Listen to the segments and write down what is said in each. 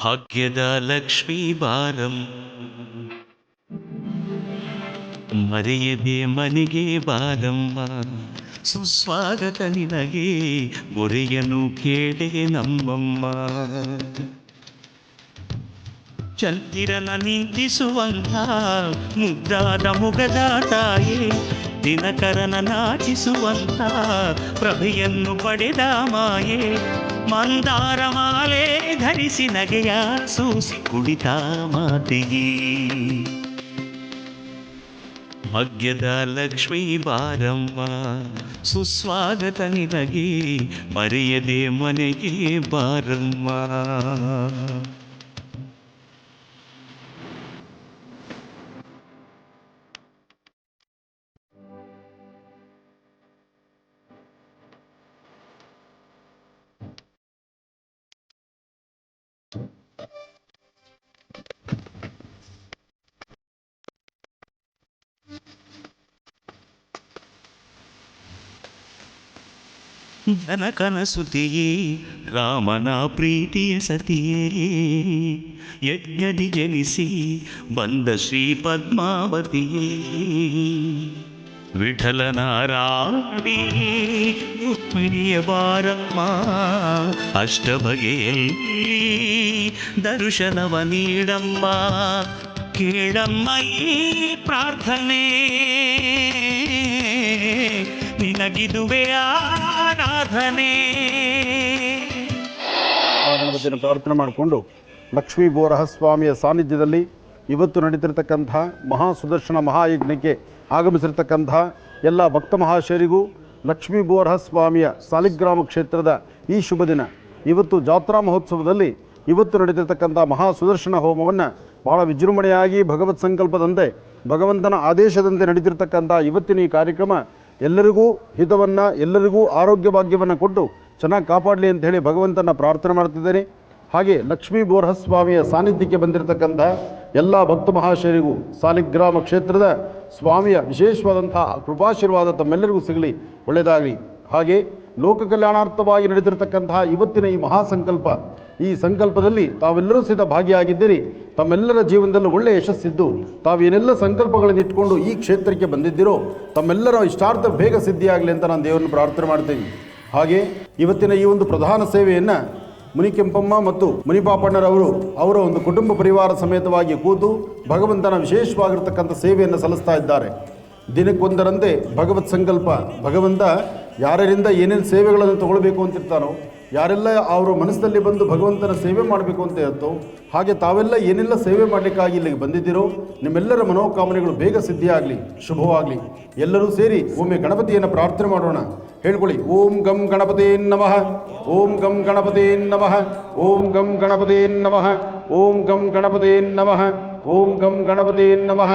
ಭಾಗ್ಯದ ಲಕ್ಷ್ಮೀ ಬಾರಂ ಮರೆಯದೆ ಮನೆಗೆ ಬಾರಮ್ಮ, ಸುಸ್ವಾಗತ ನಿನಗೆ ಮೊರೆಯನು ಕೇಳೆ ನಮ್ಮಮ್ಮ. ಚಂದಿರನ ನಿಂದಿಸುವಂಥ ಮುದ್ದಾದ ಮುಗದ ತಾಯೇ, ದಿನಕರನ ನಾಚಿಸುವಂಥ ಪ್ರಭೆಯನ್ನು ಪಡೆದ ಮಾಯೆ, ಮಂದಾರ ಮಾಲೆ ಧರಿಸಿ ನಗೆಯ ಸೂಸಿ ಕುಡಿತ ಮಾತೆಯೇ. ಭಾಗ್ಯದ ಲಕ್ಷ್ಮೀ ಬಾರಮ್ಮ, ಸುಸ್ವಾಗತ ನಿನಗೆ ಮರೆಯದೆ ಮನೆಗೆ ಬಾರಮ್ಮ. ಜನಕನ ಸುತಿಯೇ ರಾಮನ ಪ್ರೀತಿಯ ಸತಿಯೇ, ಯಜ್ಞದಿ ಜನಿಸಿ ಬಂದ ಶ್ರೀ ಪದ್ಮಾವತಿಯೇ, ವಿಠಲನ ರಾಣಿ ರುಕ್ಮಿಣಿಯ ಬಾರಮ್ಮ, ಅಷ್ಟಬಗೆಯಲ್ಲಿ ದರ್ಶನವ ನೀಡಮ್ಮ, ಕೇಳಮ್ಮ ಈ ಪ್ರಾರ್ಥನೆ ನಿನಗಿದುವೆ ಆರಾಧನೆ. ಗಣಪತಿಯನ್ನು ಪ್ರಾರ್ಥನೆ ಮಾಡಿಕೊಂಡು ಲಕ್ಷ್ಮೀ ಬೋರಹಸ್ವಾಮಿಯ ಸಾನ್ನಿಧ್ಯದಲ್ಲಿ ಇವತ್ತು ನಡೀತಿರ್ತಕ್ಕಂಥ ಮಹಾ ಸುದರ್ಶನ ಮಹಾಯಜ್ಞಕ್ಕೆ ಆಗಮಿಸಿರ್ತಕ್ಕಂಥ ಎಲ್ಲ ಭಕ್ತ ಮಹಾಶಯರಿಗೂ ಲಕ್ಷ್ಮೀ ಬೋರಹಸ್ವಾಮಿಯ ಸಾಲಿಗ್ರಾಮ ಕ್ಷೇತ್ರದ ಈ ಶುಭ ದಿನ, ಇವತ್ತು ಜಾತ್ರಾ ಮಹೋತ್ಸವದಲ್ಲಿ ಇವತ್ತು ನಡೀತಿರ್ತಕ್ಕಂಥ ಮಹಾ ಸುದರ್ಶನ ಹೋಮವನ್ನು ಭಾಳ ವಿಜೃಂಭಣೆಯಾಗಿ ಭಗವತ್ ಸಂಕಲ್ಪದಂತೆ ಭಗವಂತನ ಆದೇಶದಂತೆ ನಡೀತಿರ್ತಕ್ಕಂಥ ಇವತ್ತಿನ ಈ ಕಾರ್ಯಕ್ರಮ ಎಲ್ಲರಿಗೂ ಹಿತವನ್ನು, ಎಲ್ಲರಿಗೂ ಆರೋಗ್ಯ ಭಾಗ್ಯವನ್ನು ಕೊಟ್ಟು ಚೆನ್ನಾಗಿ ಕಾಪಾಡಲಿ ಅಂತ ಹೇಳಿ ಭಗವಂತನ ಪ್ರಾರ್ಥನೆ ಮಾಡ್ತಿದ್ದೇನೆ. ಹಾಗೆ ಲಕ್ಷ್ಮೀ ಬೋರಹಸ್ವಾಮಿಯ ಸಾನ್ನಿಧ್ಯಕ್ಕೆ ಬಂದಿರತಕ್ಕಂಥ ಎಲ್ಲ ಭಕ್ತ ಮಹಾಶಯರಿಗೂ ಸಾಲಿಗ್ರಾಮ ಕ್ಷೇತ್ರದ ಸ್ವಾಮಿಯ ವಿಶೇಷವಾದಂಥ ಕೃಪಾಶೀರ್ವಾದ ತಮ್ಮೆಲ್ಲರಿಗೂ ಸಿಗಲಿ, ಒಳ್ಳೆಯದಾಗಲಿ. ಹಾಗೆ ಲೋಕ ಕಲ್ಯಾಣಾರ್ಥವಾಗಿ ನಡೆದಿರತಕ್ಕಂತಹ ಇವತ್ತಿನ ಈ ಮಹಾಸಂಕಲ್ಪ, ಈ ಸಂಕಲ್ಪದಲ್ಲಿ ತಾವೆಲ್ಲರೂ ಸಹಿತ ಭಾಗಿಯಾಗಿದ್ದೀರಿ. ತಮ್ಮೆಲ್ಲರ ಜೀವನದಲ್ಲೂ ಒಳ್ಳೆಯ ಯಶಸ್ಸಿದ್ದು ತಾವೇನೆಲ್ಲ ಸಂಕಲ್ಪಗಳನ್ನು ಇಟ್ಕೊಂಡು ಈ ಕ್ಷೇತ್ರಕ್ಕೆ ಬಂದಿದ್ದೀರೋ ತಮ್ಮೆಲ್ಲರ ಇಷ್ಟಾರ್ಥ ಬೇಗ ಸಿದ್ಧಿಯಾಗಲಿ ಅಂತ ನಾನು ದೇವರನ್ನು ಪ್ರಾರ್ಥನೆ ಮಾಡ್ತೀನಿ. ಹಾಗೆ ಇವತ್ತಿನ ಈ ಒಂದು ಪ್ರಧಾನ ಸೇವೆಯನ್ನು ಮುನಿಕೆಂಪಮ್ಮ ಮತ್ತು ಮುನಿಪಾಪಣ್ಣರವರು ಅವರ ಒಂದು ಕುಟುಂಬ ಪರಿವಾರ ಸಮೇತವಾಗಿ ಕೂತು ಭಗವಂತನ ವಿಶೇಷವಾಗಿರ್ತಕ್ಕಂಥ ಸೇವೆಯನ್ನು ಸಲ್ಲಿಸ್ತಾ ಇದ್ದಾರೆ. ದಿನಕ್ಕೊಂದರಂತೆ ಭಗವತ್ ಸಂಕಲ್ಪ, ಭಗವಂತ ಯಾರಿಂದ ಏನೇನು ಸೇವೆಗಳನ್ನು ತಗೊಳ್ಬೇಕು ಅಂತಿರ್ತಾನೋ, ಯಾರೆಲ್ಲ ಅವರ ಮನಸ್ಸಲ್ಲಿ ಬಂದು ಭಗವಂತನ ಸೇವೆ ಮಾಡಬೇಕು ಅಂತ ಇರುತ್ತೋ, ಹಾಗೆ ತಾವೆಲ್ಲ ಏನೆಲ್ಲ ಸೇವೆ ಮಾಡಲಿಕ್ಕಾಗಿ ಇಲ್ಲಿಗೆ ಬಂದಿದ್ದೀರೋ ನಿಮ್ಮೆಲ್ಲರ ಮನೋಕಾಮನೆಗಳು ಬೇಗ ಸಿದ್ಧಿಯಾಗಲಿ, ಶುಭವಾಗಲಿ. ಎಲ್ಲರೂ ಸೇರಿ ಒಮ್ಮೆ ಗಣಪತಿಯನ್ನು ಪ್ರಾರ್ಥನೆ ಮಾಡೋಣ. ಹೇಳ್ಕೊಳ್ಳಿ, ಓಂ ಗಂ ಗಣಪತೇ ನಮಃ, ಓಂ ಗಂ ಗಣಪತೇ ನಮಃ, ಓಂ ಗಂ ಗಣಪತೇ ನಮಃ, ಓಂ ಗಂ ಗಣಪತೇ ನಮಃ, ಓಂ ಗಂ ಗಣಪತೇ ನಮಃ.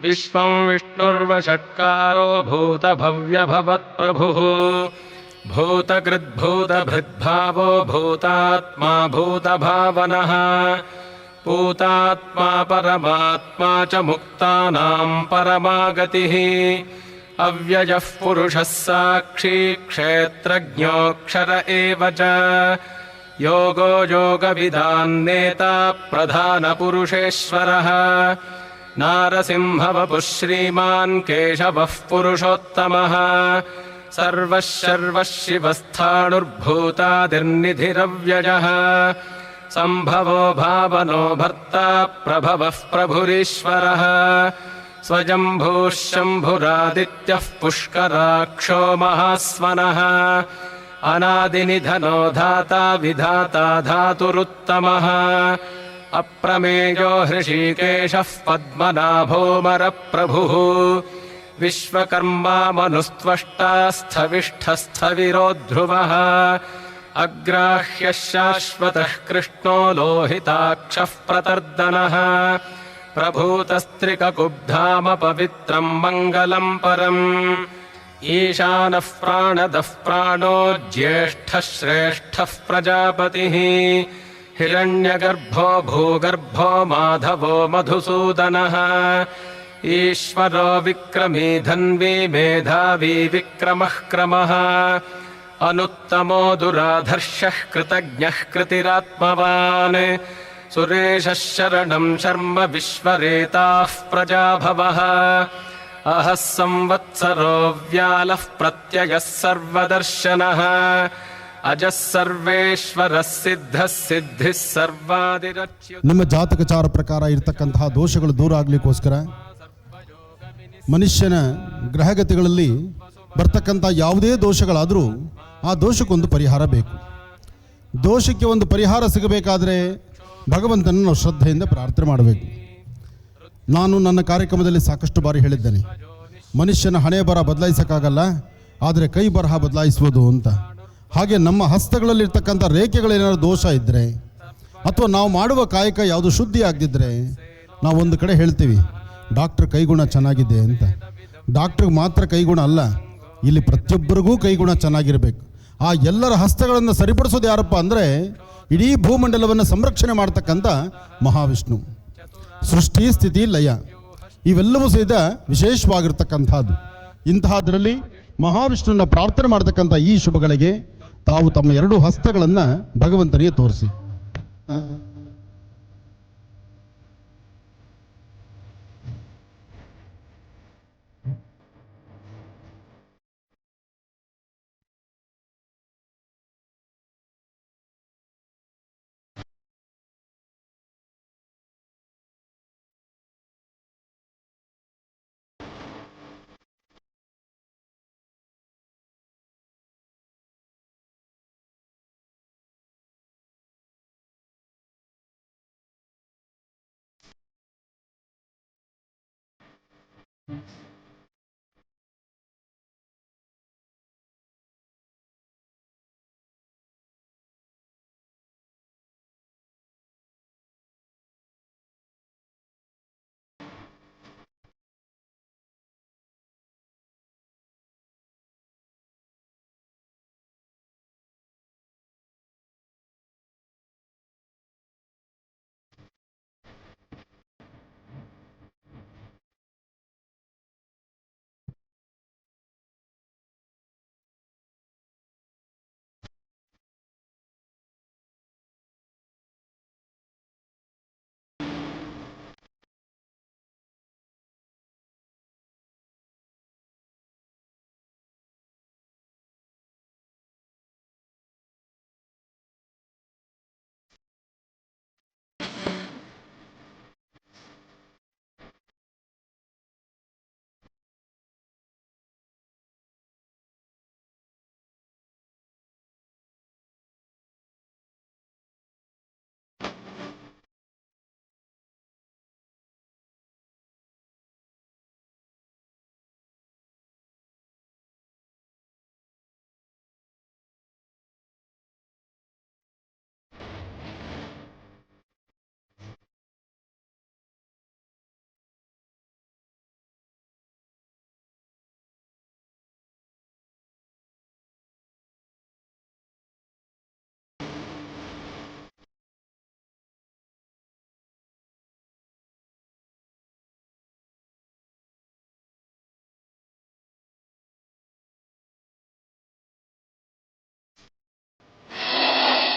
विश्वं विष्णुर्वषट्कारो भूतभव्यभवत्प्रभुः भूतकृद्भूतभृद्भावो भूतात्मा भूतभावनः पूतात्मा परमात्मा च मुक्तानां परमा गतिः अव्ययः पुरुषः साक्षी क्षेत्रज्ञोऽक्षर एव च योगो योगविदान्नेता प्रधानपुरुषेश्वरः नारसिंहवपुः श्रीमान् केशवः पुरुषोत्तमः सर्वः शर्वः शिवस्थाणुर्भूतादिर्निधिरव्ययः सम्भवो भावनो भर्ता प्रभवः प्रभुरीश्वरः स्वयम्भूः शम्भुरादित्यः पुष्कराक्षो महास्वनः अनादिनिधनो धाता विधाता धातुरुत्तमः अप्रमेयो हृषीकेशः पद्मनाभोमरप्रभुः विश्वकर्मा मनुस्त्वष्टा स्थविष्ठस्थविरो ध्रुवः अग्राह्यः शाश्वतः कृष्णो लोहिताक्षः प्रतर्दनः प्रभूतस्त्रिककुब्धाम पवित्रम् मङ्गलम् परम् ईशानः प्राणदः प्राणो ज्येष्ठः श्रेष्ठः प्रजापतिः हिरण्यगर्भो भूगर्भो माधवो मधुसूदनः ईश्वरो विक्रमी धन्वी मेधावी विक्रमः क्रमः अनुत्तमो दुराधर्षः कृतज्ञः कृतिरात्मवान् सुरेशः शरणम् शर्म विश्वरेताः प्रजाभवः अहः संवत्सरो व्यालः प्रत्ययः सर्वदर्शनः ಅಜಃ ಸರ್ವೇಶ್ವರಃ ಸಿದ್ಧಃ ಸಿದ್ಧಿಃ ಸರ್ವಾದಿರಚ್ಯುತಃ. ನಿಮ್ಮ ಜಾತಕಚಾರ ಪ್ರಕಾರ ಇರತಕ್ಕಂತಹ ದೋಷಗಳು ದೂರ ಆಗಲಿಕ್ಕೋಸ್ಕರ ಮನುಷ್ಯನ ಗ್ರಹಗತಿಗಳಲ್ಲಿ ಬರ್ತಕ್ಕಂಥ ಯಾವುದೇ ದೋಷಗಳಾದರೂ ಆ ದೋಷಕ್ಕೊಂದು ಪರಿಹಾರ ಬೇಕು. ದೋಷಕ್ಕೆ ಒಂದು ಪರಿಹಾರ ಸಿಗಬೇಕಾದರೆ ಭಗವಂತನನ್ನು ನಾವು ಶ್ರದ್ಧೆಯಿಂದ ಪ್ರಾರ್ಥನೆ ಮಾಡಬೇಕು. ನಾನು ನನ್ನ ಕಾರ್ಯಕ್ರಮದಲ್ಲಿ ಸಾಕಷ್ಟು ಬಾರಿ ಹೇಳಿದ್ದೇನೆ, ಮನುಷ್ಯನ ಹಣೆ ಬರ ಬದಲಾಯಿಸೋಕ್ಕಾಗಲ್ಲ, ಆದರೆ ಕೈ ಬರಹ ಬದಲಾಯಿಸುವುದು ಅಂತ. ಹಾಗೆ ನಮ್ಮ ಹಸ್ತಗಳಲ್ಲಿರ್ತಕ್ಕಂಥ ರೇಖೆಗಳೇನಾದ್ರು ದೋಷ ಇದ್ದರೆ ಅಥವಾ ನಾವು ಮಾಡುವ ಕಾಯಕ ಯಾವುದು ಶುದ್ಧಿ ಆಗದಿದ್ದರೆ ನಾವು ಒಂದು ಕಡೆ ಹೇಳ್ತೀವಿ ಡಾಕ್ಟ್ರ್ ಕೈಗುಣ ಚೆನ್ನಾಗಿದೆ ಅಂತ. ಡಾಕ್ಟ್ರಿಗೆ ಮಾತ್ರ ಕೈಗುಣ ಅಲ್ಲ, ಇಲ್ಲಿ ಪ್ರತಿಯೊಬ್ಬರಿಗೂ ಕೈಗುಣ ಚೆನ್ನಾಗಿರಬೇಕು. ಆ ಎಲ್ಲರ ಹಸ್ತಗಳನ್ನು ಸರಿಪಡಿಸೋದು ಯಾರಪ್ಪ ಅಂದರೆ ಇಡೀ ಭೂಮಂಡಲವನ್ನು ಸಂರಕ್ಷಣೆ ಮಾಡ್ತಕ್ಕಂಥ ಮಹಾವಿಷ್ಣು. ಸೃಷ್ಟಿ ಸ್ಥಿತಿ ಲಯ ಇವೆಲ್ಲವೂ ಸಹಿತ ವಿಶೇಷವಾಗಿರ್ತಕ್ಕಂಥದ್ದು. ಇಂತಹದ್ರಲ್ಲಿ ಮಹಾವಿಷ್ಣುವಿನ ಪ್ರಾರ್ಥನೆ ಮಾಡ್ತಕ್ಕಂಥ ಈ ಶುಭಗಳಿಗೆ ತಾವು ತಮ್ಮ ಎರಡು ಹಸ್ತಗಳನ್ನು ಭಗವಂತನಿಗೆ ತೋರಿಸಿ.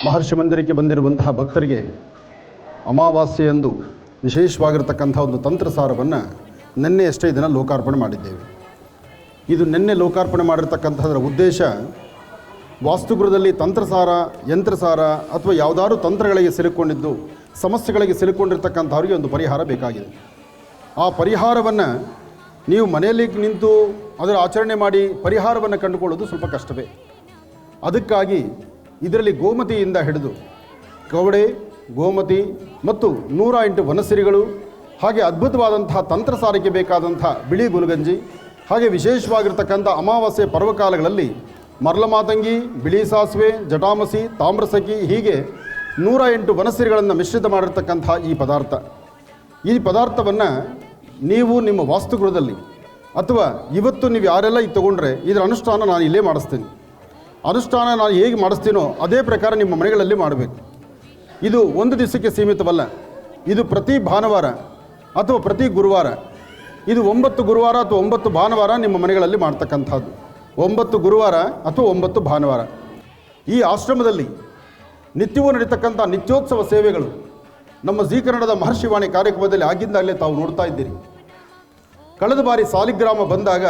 ಮಹರ್ಷಿ ಮಂದಿರಕ್ಕೆ ಬಂದಿರುವಂತಹ ಭಕ್ತರಿಗೆ ಅಮಾವಾಸ್ಯೆಯಂದು ವಿಶೇಷವಾಗಿರ್ತಕ್ಕಂಥ ಒಂದು ತಂತ್ರಸಾರವನ್ನು ನಿನ್ನೆಯಷ್ಟೇ ಇದನ್ನು ಲೋಕಾರ್ಪಣೆ ಮಾಡಿದ್ದೇವೆ. ಇದು ನಿನ್ನೆ ಲೋಕಾರ್ಪಣೆ ಮಾಡಿರ್ತಕ್ಕಂಥದ್ರ ಉದ್ದೇಶ ವಾಸ್ತುಗೃಹದಲ್ಲಿ ತಂತ್ರಸಾರ, ಯಂತ್ರಸಾರ ಅಥವಾ ಯಾವುದಾದ್ರೂ ತಂತ್ರಗಳಿಗೆ ಸಿಲುಕೊಂಡಿದ್ದು ಸಮಸ್ಯೆಗಳಿಗೆ ಸಿಲುಕೊಂಡಿರ್ತಕ್ಕಂಥವ್ರಿಗೆ ಒಂದು ಪರಿಹಾರ ಬೇಕಾಗಿದೆ. ಆ ಪರಿಹಾರವನ್ನು ನೀವು ಮನೆಯಲ್ಲಿ ನಿಂತು ಅದರ ಆಚರಣೆ ಮಾಡಿ ಪರಿಹಾರವನ್ನು ಕಂಡುಕೊಳ್ಳೋದು ಸ್ವಲ್ಪ ಕಷ್ಟವೇ. ಅದಕ್ಕಾಗಿ ಇದರಲ್ಲಿ ಗೋಮತಿಯಿಂದ ಹಿಡಿದು ಕವಡೆ, ಗೋಮತಿ ಮತ್ತು 108 ವನಸಿರಿಗಳು, ಹಾಗೆ ಅದ್ಭುತವಾದಂತಹ ತಂತ್ರಸಾರಕ್ಕೆ ಬೇಕಾದಂಥ ಬಿಳಿ ಗುಲ್ಗಂಜಿ, ಹಾಗೆ ವಿಶೇಷವಾಗಿರ್ತಕ್ಕಂಥ ಅಮಾವಾಸ್ಯೆ ಪರ್ವಕಾಲಗಳಲ್ಲಿ ಮರಳಮಾತಂಗಿ, ಬಿಳಿ ಸಾಸಿವೆ, ಜಟಾಮಸಿ, ತಾಮ್ರಸಖಿ ಹೀಗೆ 108 ವನಸಿರಿಗಳನ್ನು ಮಿಶ್ರಿತ ಮಾಡಿರ್ತಕ್ಕಂಥ ಈ ಪದಾರ್ಥವನ್ನು ನೀವು ನಿಮ್ಮ ವಾಸ್ತುಗೃಹದಲ್ಲಿ ಅಥವಾ ಇವತ್ತು ನೀವು ಯಾರೆಲ್ಲ ಇದು ತೊಗೊಂಡ್ರೆ ಇದರ ಅನುಷ್ಠಾನ ನಾನು ಇಲ್ಲೇ ಮಾಡಿಸ್ತೀನಿ. ಅನುಷ್ಠಾನ ನಾನು ಹೇಗೆ ಮಾಡಿಸ್ತೀನೋ ಅದೇ ಪ್ರಕಾರ ನಿಮ್ಮ ಮನೆಗಳಲ್ಲಿ ಮಾಡಬೇಕು. ಇದು ಒಂದು ದಿವಸಕ್ಕೆ ಸೀಮಿತವಲ್ಲ. ಇದು ಪ್ರತಿ ಭಾನುವಾರ ಅಥವಾ ಪ್ರತಿ ಗುರುವಾರ, ಇದು 9 ಗುರುವಾರ ಅಥವಾ 9 ಭಾನುವಾರ ನಿಮ್ಮ ಮನೆಗಳಲ್ಲಿ ಮಾಡ್ತಕ್ಕಂಥದ್ದು. 9 ಗುರುವಾರ ಅಥವಾ 9 ಭಾನುವಾರ. ಈ ಆಶ್ರಮದಲ್ಲಿ ನಿತ್ಯವೂ ನಡೀತಕ್ಕಂಥ ನಿತ್ಯೋತ್ಸವ ಸೇವೆಗಳು ನಮ್ಮ ಜೀ ಕನ್ನಡದ ಮಹರ್ಷಿವಾಣಿ ಕಾರ್ಯಕ್ರಮದಲ್ಲಿ ಆಗಿದ್ದಾಗಲೇ ತಾವು ನೋಡ್ತಾ ಇದ್ದೀರಿ. ಕಳೆದ ಬಾರಿ ಸಾಲಿಗ್ರಾಮ ಬಂದಾಗ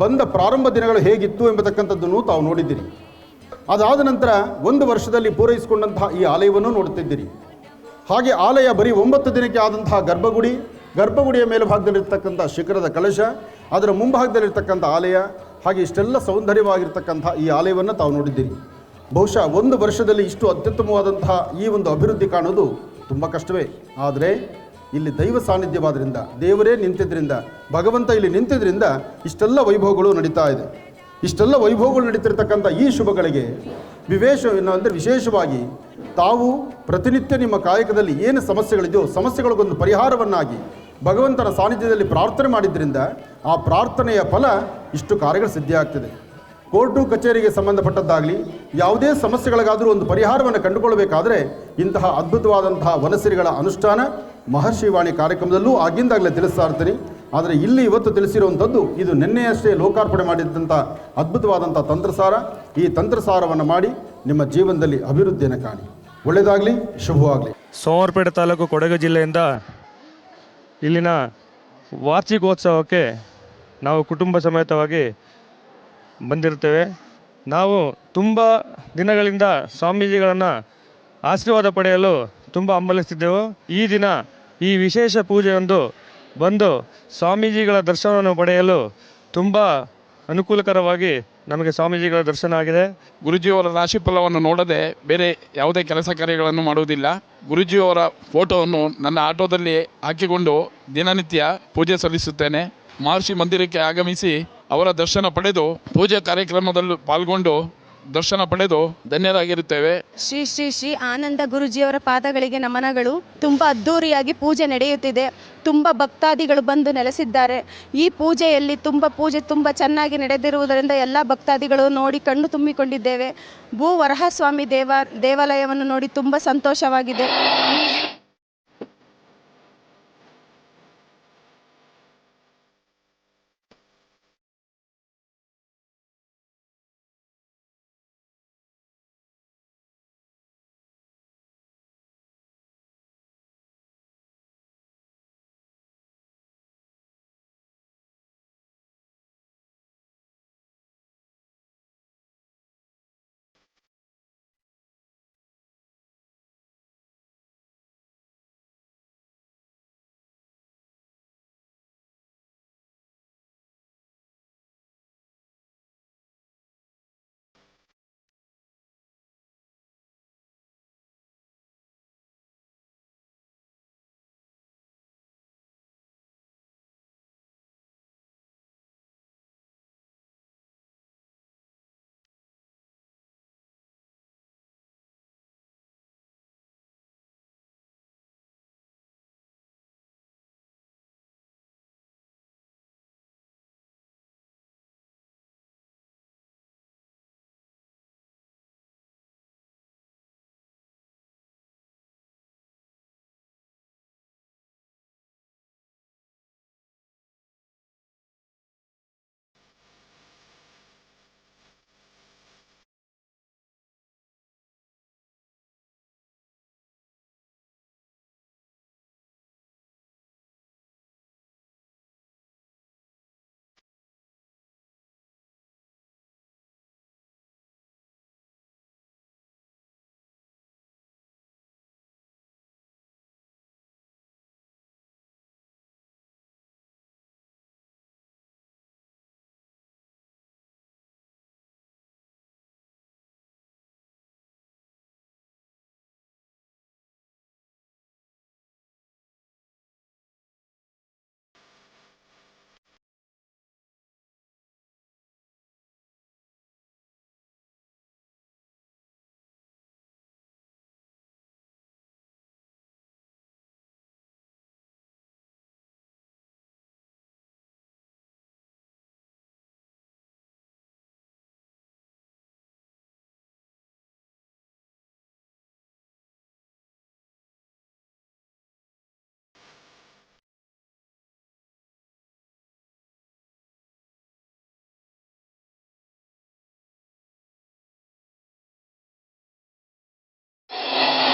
ಬಂದ ಪ್ರಾರಂಭ ದಿನಗಳು ಹೇಗಿತ್ತು ಎಂಬತಕ್ಕಂಥದ್ದನ್ನು ತಾವು ನೋಡಿದ್ದೀರಿ. ಅದಾದ ನಂತರ 1 ವರ್ಷದಲ್ಲಿ ಪೂರೈಸಿಕೊಂಡಂತಹ ಈ ಆಲಯವನ್ನು ನೋಡುತ್ತಿದ್ದೀರಿ. ಹಾಗೆ ಆಲಯ ಬರೀ 9 ದಿನಕ್ಕೆ ಆದಂತಹ ಗರ್ಭಗುಡಿಯ ಮೇಲ್ಭಾಗದಲ್ಲಿರ್ತಕ್ಕಂಥ ಶಿಖರದ ಕಲಶ, ಅದರ ಮುಂಭಾಗದಲ್ಲಿರ್ತಕ್ಕಂಥ ಆಲಯ, ಹಾಗೆ ಇಷ್ಟೆಲ್ಲ ಸೌಂದರ್ಯವಾಗಿರ್ತಕ್ಕಂಥ ಈ ಆಲಯವನ್ನು ತಾವು ನೋಡಿದ್ದೀರಿ. ಬಹುಶಃ 1 ವರ್ಷದಲ್ಲಿ ಇಷ್ಟು ಅತ್ಯುತ್ತಮವಾದಂತಹ ಈ ಒಂದು ಅಭಿವೃದ್ಧಿ ಕಾಣೋದು ತುಂಬ ಕಷ್ಟವೇ. ಆದರೆ ಇಲ್ಲಿ ದೈವ ಸಾನ್ನಿಧ್ಯವಾದ್ರಿಂದ, ದೇವರೇ ನಿಂತಿದ್ದರಿಂದ, ಭಗವಂತ ಇಲ್ಲಿ ನಿಂತಿದ್ದರಿಂದ ಇಷ್ಟೆಲ್ಲ ವೈಭವಗಳು ನಡೀತಾ ಇದೆ. ಇಷ್ಟೆಲ್ಲ ವೈಭವಗಳು ನಡೀತಿರ್ತಕ್ಕಂಥ ಈ ಶುಭಗಳಿಗೆ ವಿಶೇಷವಾಗಿ ತಾವು ಪ್ರತಿನಿತ್ಯ ನಿಮ್ಮ ಕಾಯಕದಲ್ಲಿ ಏನು ಸಮಸ್ಯೆಗಳಿದೆಯೋ ಸಮಸ್ಯೆಗಳಿಗೊಂದು ಪರಿಹಾರವನ್ನಾಗಿ ಭಗವಂತನ ಸಾನ್ನಿಧ್ಯದಲ್ಲಿ ಪ್ರಾರ್ಥನೆ ಮಾಡಿದ್ದರಿಂದ ಆ ಪ್ರಾರ್ಥನೆಯ ಫಲ ಇಷ್ಟು ಕಾರ್ಯಗಳು ಸಿದ್ಧಿಯಾಗ್ತದೆ. ಕೋರ್ಟು ಕಚೇರಿಗೆ ಸಂಬಂಧಪಟ್ಟದ್ದಾಗಲಿ ಯಾವುದೇ ಸಮಸ್ಯೆಗಳಿಗಾದರೂ ಒಂದು ಪರಿಹಾರವನ್ನು ಕಂಡುಕೊಳ್ಳಬೇಕಾದರೆ ಇಂತಹ ಅದ್ಭುತವಾದಂತಹ ವನಸಿರಿಗಳ ಅನುಷ್ಠಾನ ಮಹರ್ಷಿವಾಣಿ ಕಾರ್ಯಕ್ರಮದಲ್ಲೂ ಆಗಿಂದಾಗಲೇ ತಿಳಿಸ್ತಾ ಇರ್ತೀನಿ. ಆದರೆ ಇಲ್ಲಿ ಇವತ್ತು ತಿಳಿಸಿರುವಂಥದ್ದು ಇದು ನಿನ್ನೆಯಷ್ಟೇ ಲೋಕಾರ್ಪಣೆ ಮಾಡಿದಂಥ ಅದ್ಭುತವಾದಂಥ ತಂತ್ರಸಾರ. ಈ ತಂತ್ರಸಾರವನ್ನು ಮಾಡಿ ನಿಮ್ಮ ಜೀವನದಲ್ಲಿ ಅಭಿವೃದ್ಧಿಯನ್ನು ಕಾಣಿ. ಒಳ್ಳೆಯದಾಗಲಿ, ಶುಭವಾಗಲಿ. ಸೋಮವಾರಪೇಟೆ ತಾಲೂಕು ಕೊಡಗು ಜಿಲ್ಲೆಯಿಂದ ಇಲ್ಲಿನ ವಾರ್ಷಿಕೋತ್ಸವಕ್ಕೆ ನಾವು ಕುಟುಂಬ ಸಮೇತವಾಗಿ ಬಂದಿರುತ್ತೇವೆ. ನಾವು ತುಂಬ ದಿನಗಳಿಂದ ಸ್ವಾಮೀಜಿಗಳನ್ನು ಆಶೀರ್ವಾದ ಪಡೆಯಲು ತುಂಬ ಹಂಬಲಿಸ್ತಿದ್ದೆವು. ಈ ದಿನ ಈ ವಿಶೇಷ ಪೂಜೆಯೊಂದು ಬಂದು ಸ್ವಾಮೀಜಿಗಳ ದರ್ಶನವನ್ನು ಪಡೆಯಲು ತುಂಬ ಅನುಕೂಲಕರವಾಗಿ ನಮಗೆ ಸ್ವಾಮೀಜಿಗಳ ದರ್ಶನ ಆಗಿದೆ. ಗುರುಜಿಯವರ ರಾಶಿ ಫಲವನ್ನು ನೋಡದೆ ಬೇರೆ ಯಾವುದೇ ಕೆಲಸ ಕಾರ್ಯಗಳನ್ನು ಮಾಡುವುದಿಲ್ಲ. ಗುರುಜಿಯವರ ಫೋಟೋವನ್ನು ನನ್ನ ಆಟೋದಲ್ಲಿ ಹಾಕಿಕೊಂಡು ದಿನನಿತ್ಯ ಪೂಜೆ ಸಲ್ಲಿಸುತ್ತೇನೆ. ಮಹರ್ಷಿ ಮಂದಿರಕ್ಕೆ ಆಗಮಿಸಿ ಅವರ ದರ್ಶನ ಪಡೆದು ಪೂಜೆ ಕಾರ್ಯಕ್ರಮದಲ್ಲೂ ಪಾಲ್ಗೊಂಡು ದರ್ಶನ ಪಡೆದು ಧನ್ಯರಾಗಿರುತ್ತೇವೆ. ಶ್ರೀ ಶ್ರೀ ಶ್ರೀ ಆನಂದ ಗುರುಜಿಯವರ ಪಾದಗಳಿಗೆ ನಮನಗಳು. ತುಂಬ ಅದ್ಧೂರಿಯಾಗಿ ಪೂಜೆ ನಡೆಯುತ್ತಿದೆ. ತುಂಬ ಭಕ್ತಾದಿಗಳು ಬಂದು ನೆಲೆಸಿದ್ದಾರೆ. ಈ ಪೂಜೆಯಲ್ಲಿ ಪೂಜೆ ತುಂಬ ಚೆನ್ನಾಗಿ ನಡೆದಿರುವುದರಿಂದ ಎಲ್ಲ ಭಕ್ತಾದಿಗಳು ನೋಡಿ ಕಣ್ಣು ತುಂಬಿಕೊಂಡಿದ್ದೇವೆ. ಭೂ ವರಹಸ್ವಾಮಿ ದೇವಾಲಯವನ್ನು ನೋಡಿ ತುಂಬ ಸಂತೋಷವಾಗಿದೆ.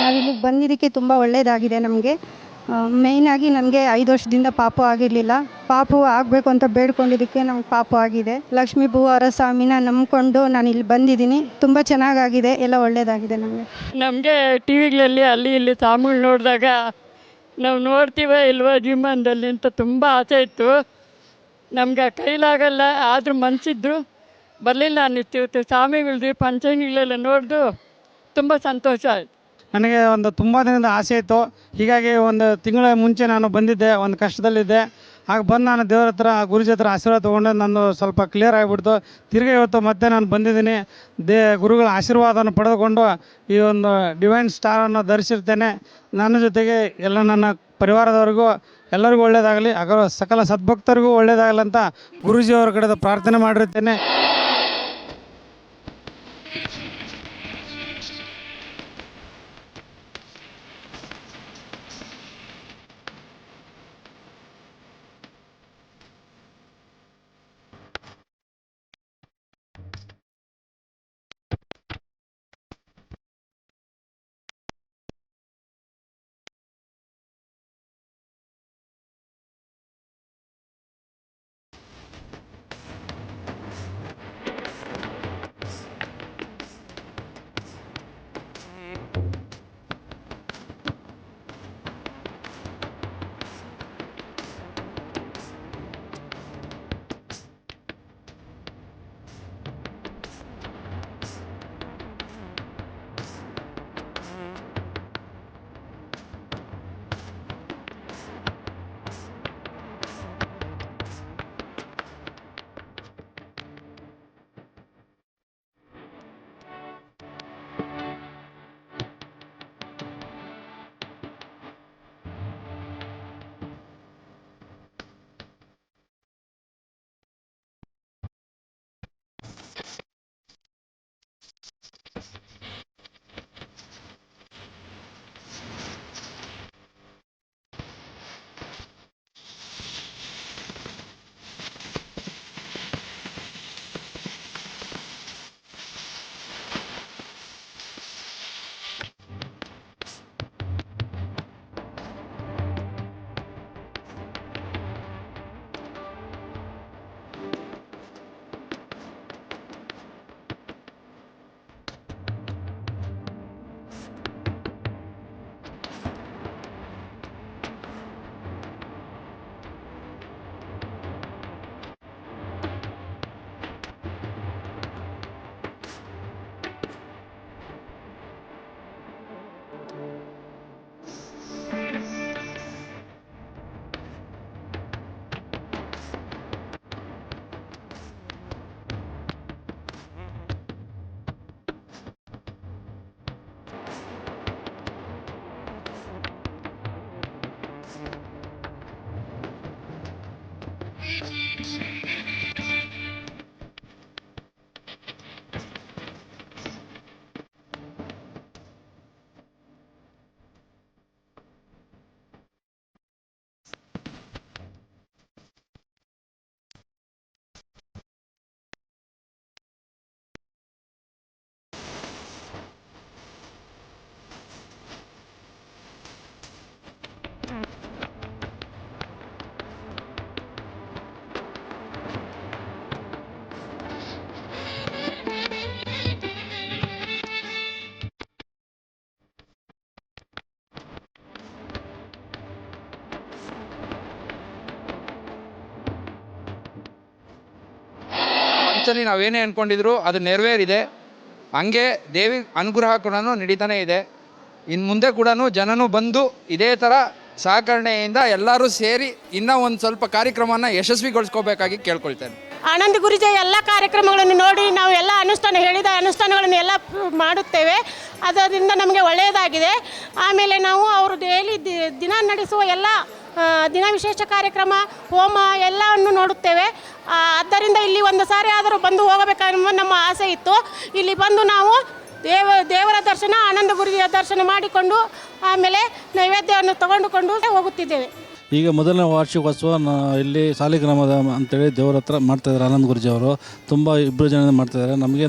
ನಾವಿಲ್ಲಿಗೆ ಬಂದಿದ್ದಕ್ಕೆ ತುಂಬ ಒಳ್ಳೆಯದಾಗಿದೆ ನಮಗೆ. ಮೇಯ್ನಾಗಿ ನನಗೆ 5 ವರ್ಷದಿಂದ ಪಾಪು ಆಗಿರಲಿಲ್ಲ. ಪಾಪು ಆಗಬೇಕು ಅಂತ ಬೇಡ್ಕೊಂಡಿದ್ದಕ್ಕೆ ನಮ್ಗೆ ಪಾಪು ಆಗಿದೆ. ಲಕ್ಷ್ಮೀ ಭೂವಾರ ಸ್ವಾಮಿನ ನಂಬ್ಕೊಂಡು ನಾನು ಇಲ್ಲಿ ಬಂದಿದ್ದೀನಿ. ತುಂಬ ಚೆನ್ನಾಗಾಗಿದೆ, ಎಲ್ಲ ಒಳ್ಳೆಯದಾಗಿದೆ ನಮಗೆ. ನಮಗೆ ಟಿ ವಿಗಳಲ್ಲಿ ಅಲ್ಲಿ ಇಲ್ಲಿ ಸಾಮೂಲ್ ನೋಡಿದಾಗ ನಾವು ನೋಡ್ತೀವೋ ಇಲ್ವೋ ಜೀವನದಲ್ಲಿ ಅಂತ ತುಂಬ ಆಸೆ ಇತ್ತು. ನಮ್ಗೆ ಕೈಲಾಗಲ್ಲ, ಆದರೂ ಮನಸ್ಸಿದ್ರು ಬರಲಿಲ್ಲ ಅನ್ನಿಸ್ತಿತ್ತು. ಸ್ವಾಮಿಗಳದ್ದು ಪಂಚಾಂಗಗಳೆಲ್ಲ ನೋಡಿದು ತುಂಬ ಸಂತೋಷ ಆಯಿತು. ನನಗೆ ಒಂದು ತುಂಬ ದಿನದ ಆಸೆ ಇತ್ತು. ಹೀಗಾಗಿ ಒಂದು ತಿಂಗಳ ಮುಂಚೆ ನಾನು ಬಂದಿದ್ದೆ, ಒಂದು ಕಷ್ಟದಲ್ಲಿದ್ದೆ. ಆಗ ಬಂದು ನಾನು ದೇವ್ರ ಹತ್ರ ಗುರುಜಿ ಹತ್ರ ಆಶೀರ್ವಾದ ತೊಗೊಂಡು ನಾನು ಸ್ವಲ್ಪ ಕ್ಲಿಯರ್ ಆಗಿಬಿಡ್ತು. ತಿರ್ಗಿ ಇವತ್ತು ಮತ್ತೆ ನಾನು ಬಂದಿದ್ದೀನಿ. ಗುರುಗಳ ಆಶೀರ್ವಾದವನ್ನು ಪಡೆದುಕೊಂಡು ಈ ಒಂದು ಡಿವೈನ್ ಸ್ಟಾರನ್ನು ಧರಿಸಿರ್ತೇನೆ. ನನ್ನ ಜೊತೆಗೆ ಎಲ್ಲ ನನ್ನ ಪರಿವಾರದವರಿಗೂ ಎಲ್ಲರಿಗೂ ಒಳ್ಳೆಯದಾಗಲಿ, ಸಕಲ ಸದ್ಭಕ್ತರಿಗೂ ಒಳ್ಳೆಯದಾಗಲಿ ಅಂತ ಗುರೂಜಿಯವರ ಕಡೆ ಪ್ರಾರ್ಥನೆ ಮಾಡಿರ್ತೇನೆ. ಮನಸ್ಸಲ್ಲಿ ನಾವೇನೇ ಅಂದ್ಕೊಂಡಿದ್ರು ಅದು ನೆರವೇರಿದೆ. ಹಂಗೆ ದೇವಿ ಅನುಗ್ರಹ ಕೂಡ ನಡೀತಾನೆ ಇದೆ. ಇನ್ನು ಮುಂದೆ ಕೂಡ ಜನನೂ ಬಂದು ಇದೇ ಥರ ಸಹಕರಣೆಯಿಂದ ಎಲ್ಲರೂ ಸೇರಿ ಇನ್ನೂ ಒಂದು ಸ್ವಲ್ಪ ಕಾರ್ಯಕ್ರಮವನ್ನು ಯಶಸ್ವಿಗೊಳಿಸ್ಕೋಬೇಕಾಗಿ ಕೇಳ್ಕೊಳ್ತೇನೆ. ಆನಂದ ಗುರುಜಿಯ ಎಲ್ಲ ಕಾರ್ಯಕ್ರಮಗಳನ್ನು ನೋಡಿ ನಾವು ಎಲ್ಲ ಹೇಳಿದ ಅನುಷ್ಠಾನಗಳನ್ನು ಎಲ್ಲ ಮಾಡುತ್ತೇವೆ. ಅದರಿಂದ ನಮಗೆ ಒಳ್ಳೆಯದಾಗಿದೆ. ಆಮೇಲೆ ನಾವು ಅವರು ಡೈಲಿ ದಿನ ನಡೆಸುವ ಎಲ್ಲ ದಿನ ವಿಶೇಷ ಕಾರ್ಯಕ್ರಮ, ಹೋಮ ಎಲ್ಲವನ್ನು ನೋಡುತ್ತೇವೆ. ಆದ್ದರಿಂದ ಇಲ್ಲಿ ಒಂದು ಸಾರಿ ಆದರೂ ಬಂದು ಹೋಗಬೇಕೆಂಬ ನಮ್ಮ ಆಸೆ ಇತ್ತು. ಇಲ್ಲಿ ಬಂದು ನಾವು ದೇವರ ದರ್ಶನ, ಆನಂದ ಗುರುಜಿಯ ದರ್ಶನ ಮಾಡಿಕೊಂಡು ಆಮೇಲೆ ನೈವೇದ್ಯವನ್ನು ತಗೊಂಡುಕೊಂಡು ಹೋಗುತ್ತಿದ್ದೇವೆ. ಈಗ ಮೊದಲನೇ ವಾರ್ಷಿಕೋತ್ಸವ ಇಲ್ಲಿ ಸಾಲಿಗ್ರಾಮದ ಅಂತೇಳಿ ದೇವರ ಹತ್ರ ಮಾಡ್ತಾಯಿದ್ದಾರೆ. ಆನಂದ ಗುರುಜಿ ಅವರು ತುಂಬ ಇಬ್ಬರು ಜನ ಮಾಡ್ತಾಯಿದ್ದಾರೆ. ನಮಗೆ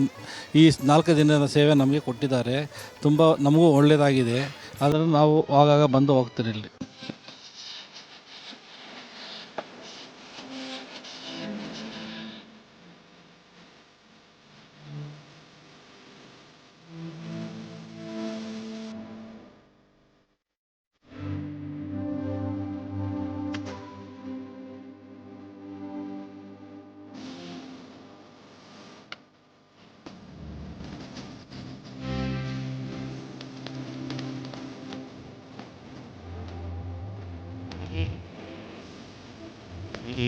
ಈ 4 ದಿನದ ಸೇವೆ ನಮಗೆ ಕೊಟ್ಟಿದ್ದಾರೆ. ತುಂಬ ನಮಗೂ ಒಳ್ಳೆಯದಾಗಿದೆ. ಅದನ್ನು ನಾವು ಆಗಾಗ ಬಂದು ಹೋಗ್ತೀರಿ ಇಲ್ಲಿ. ಶ್ರೀ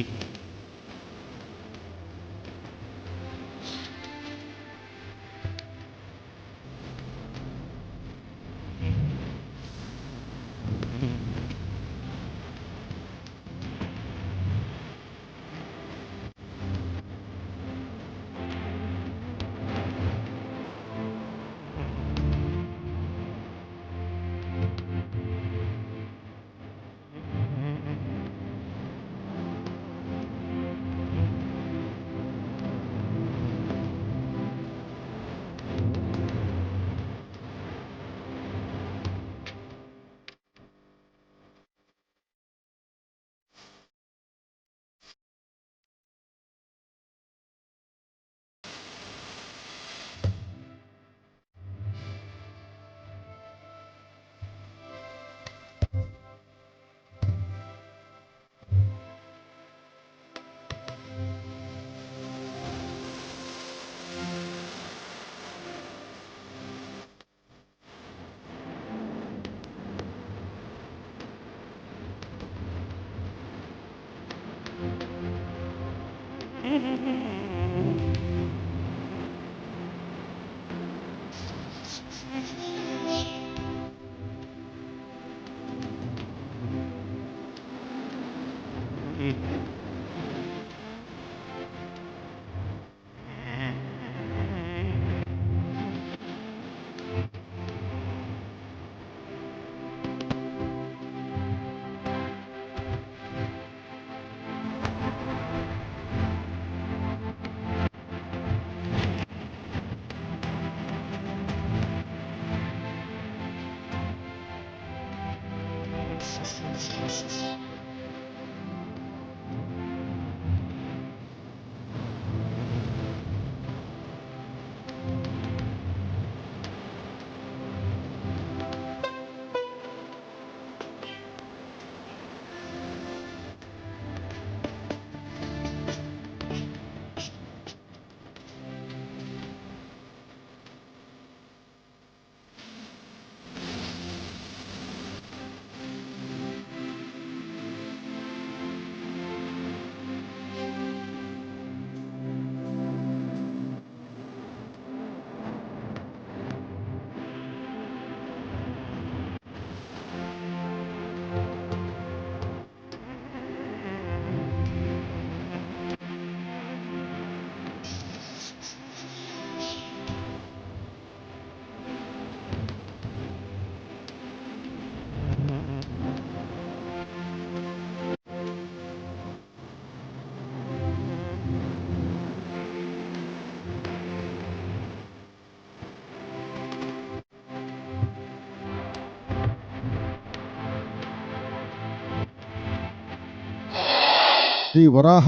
ವರಾಹ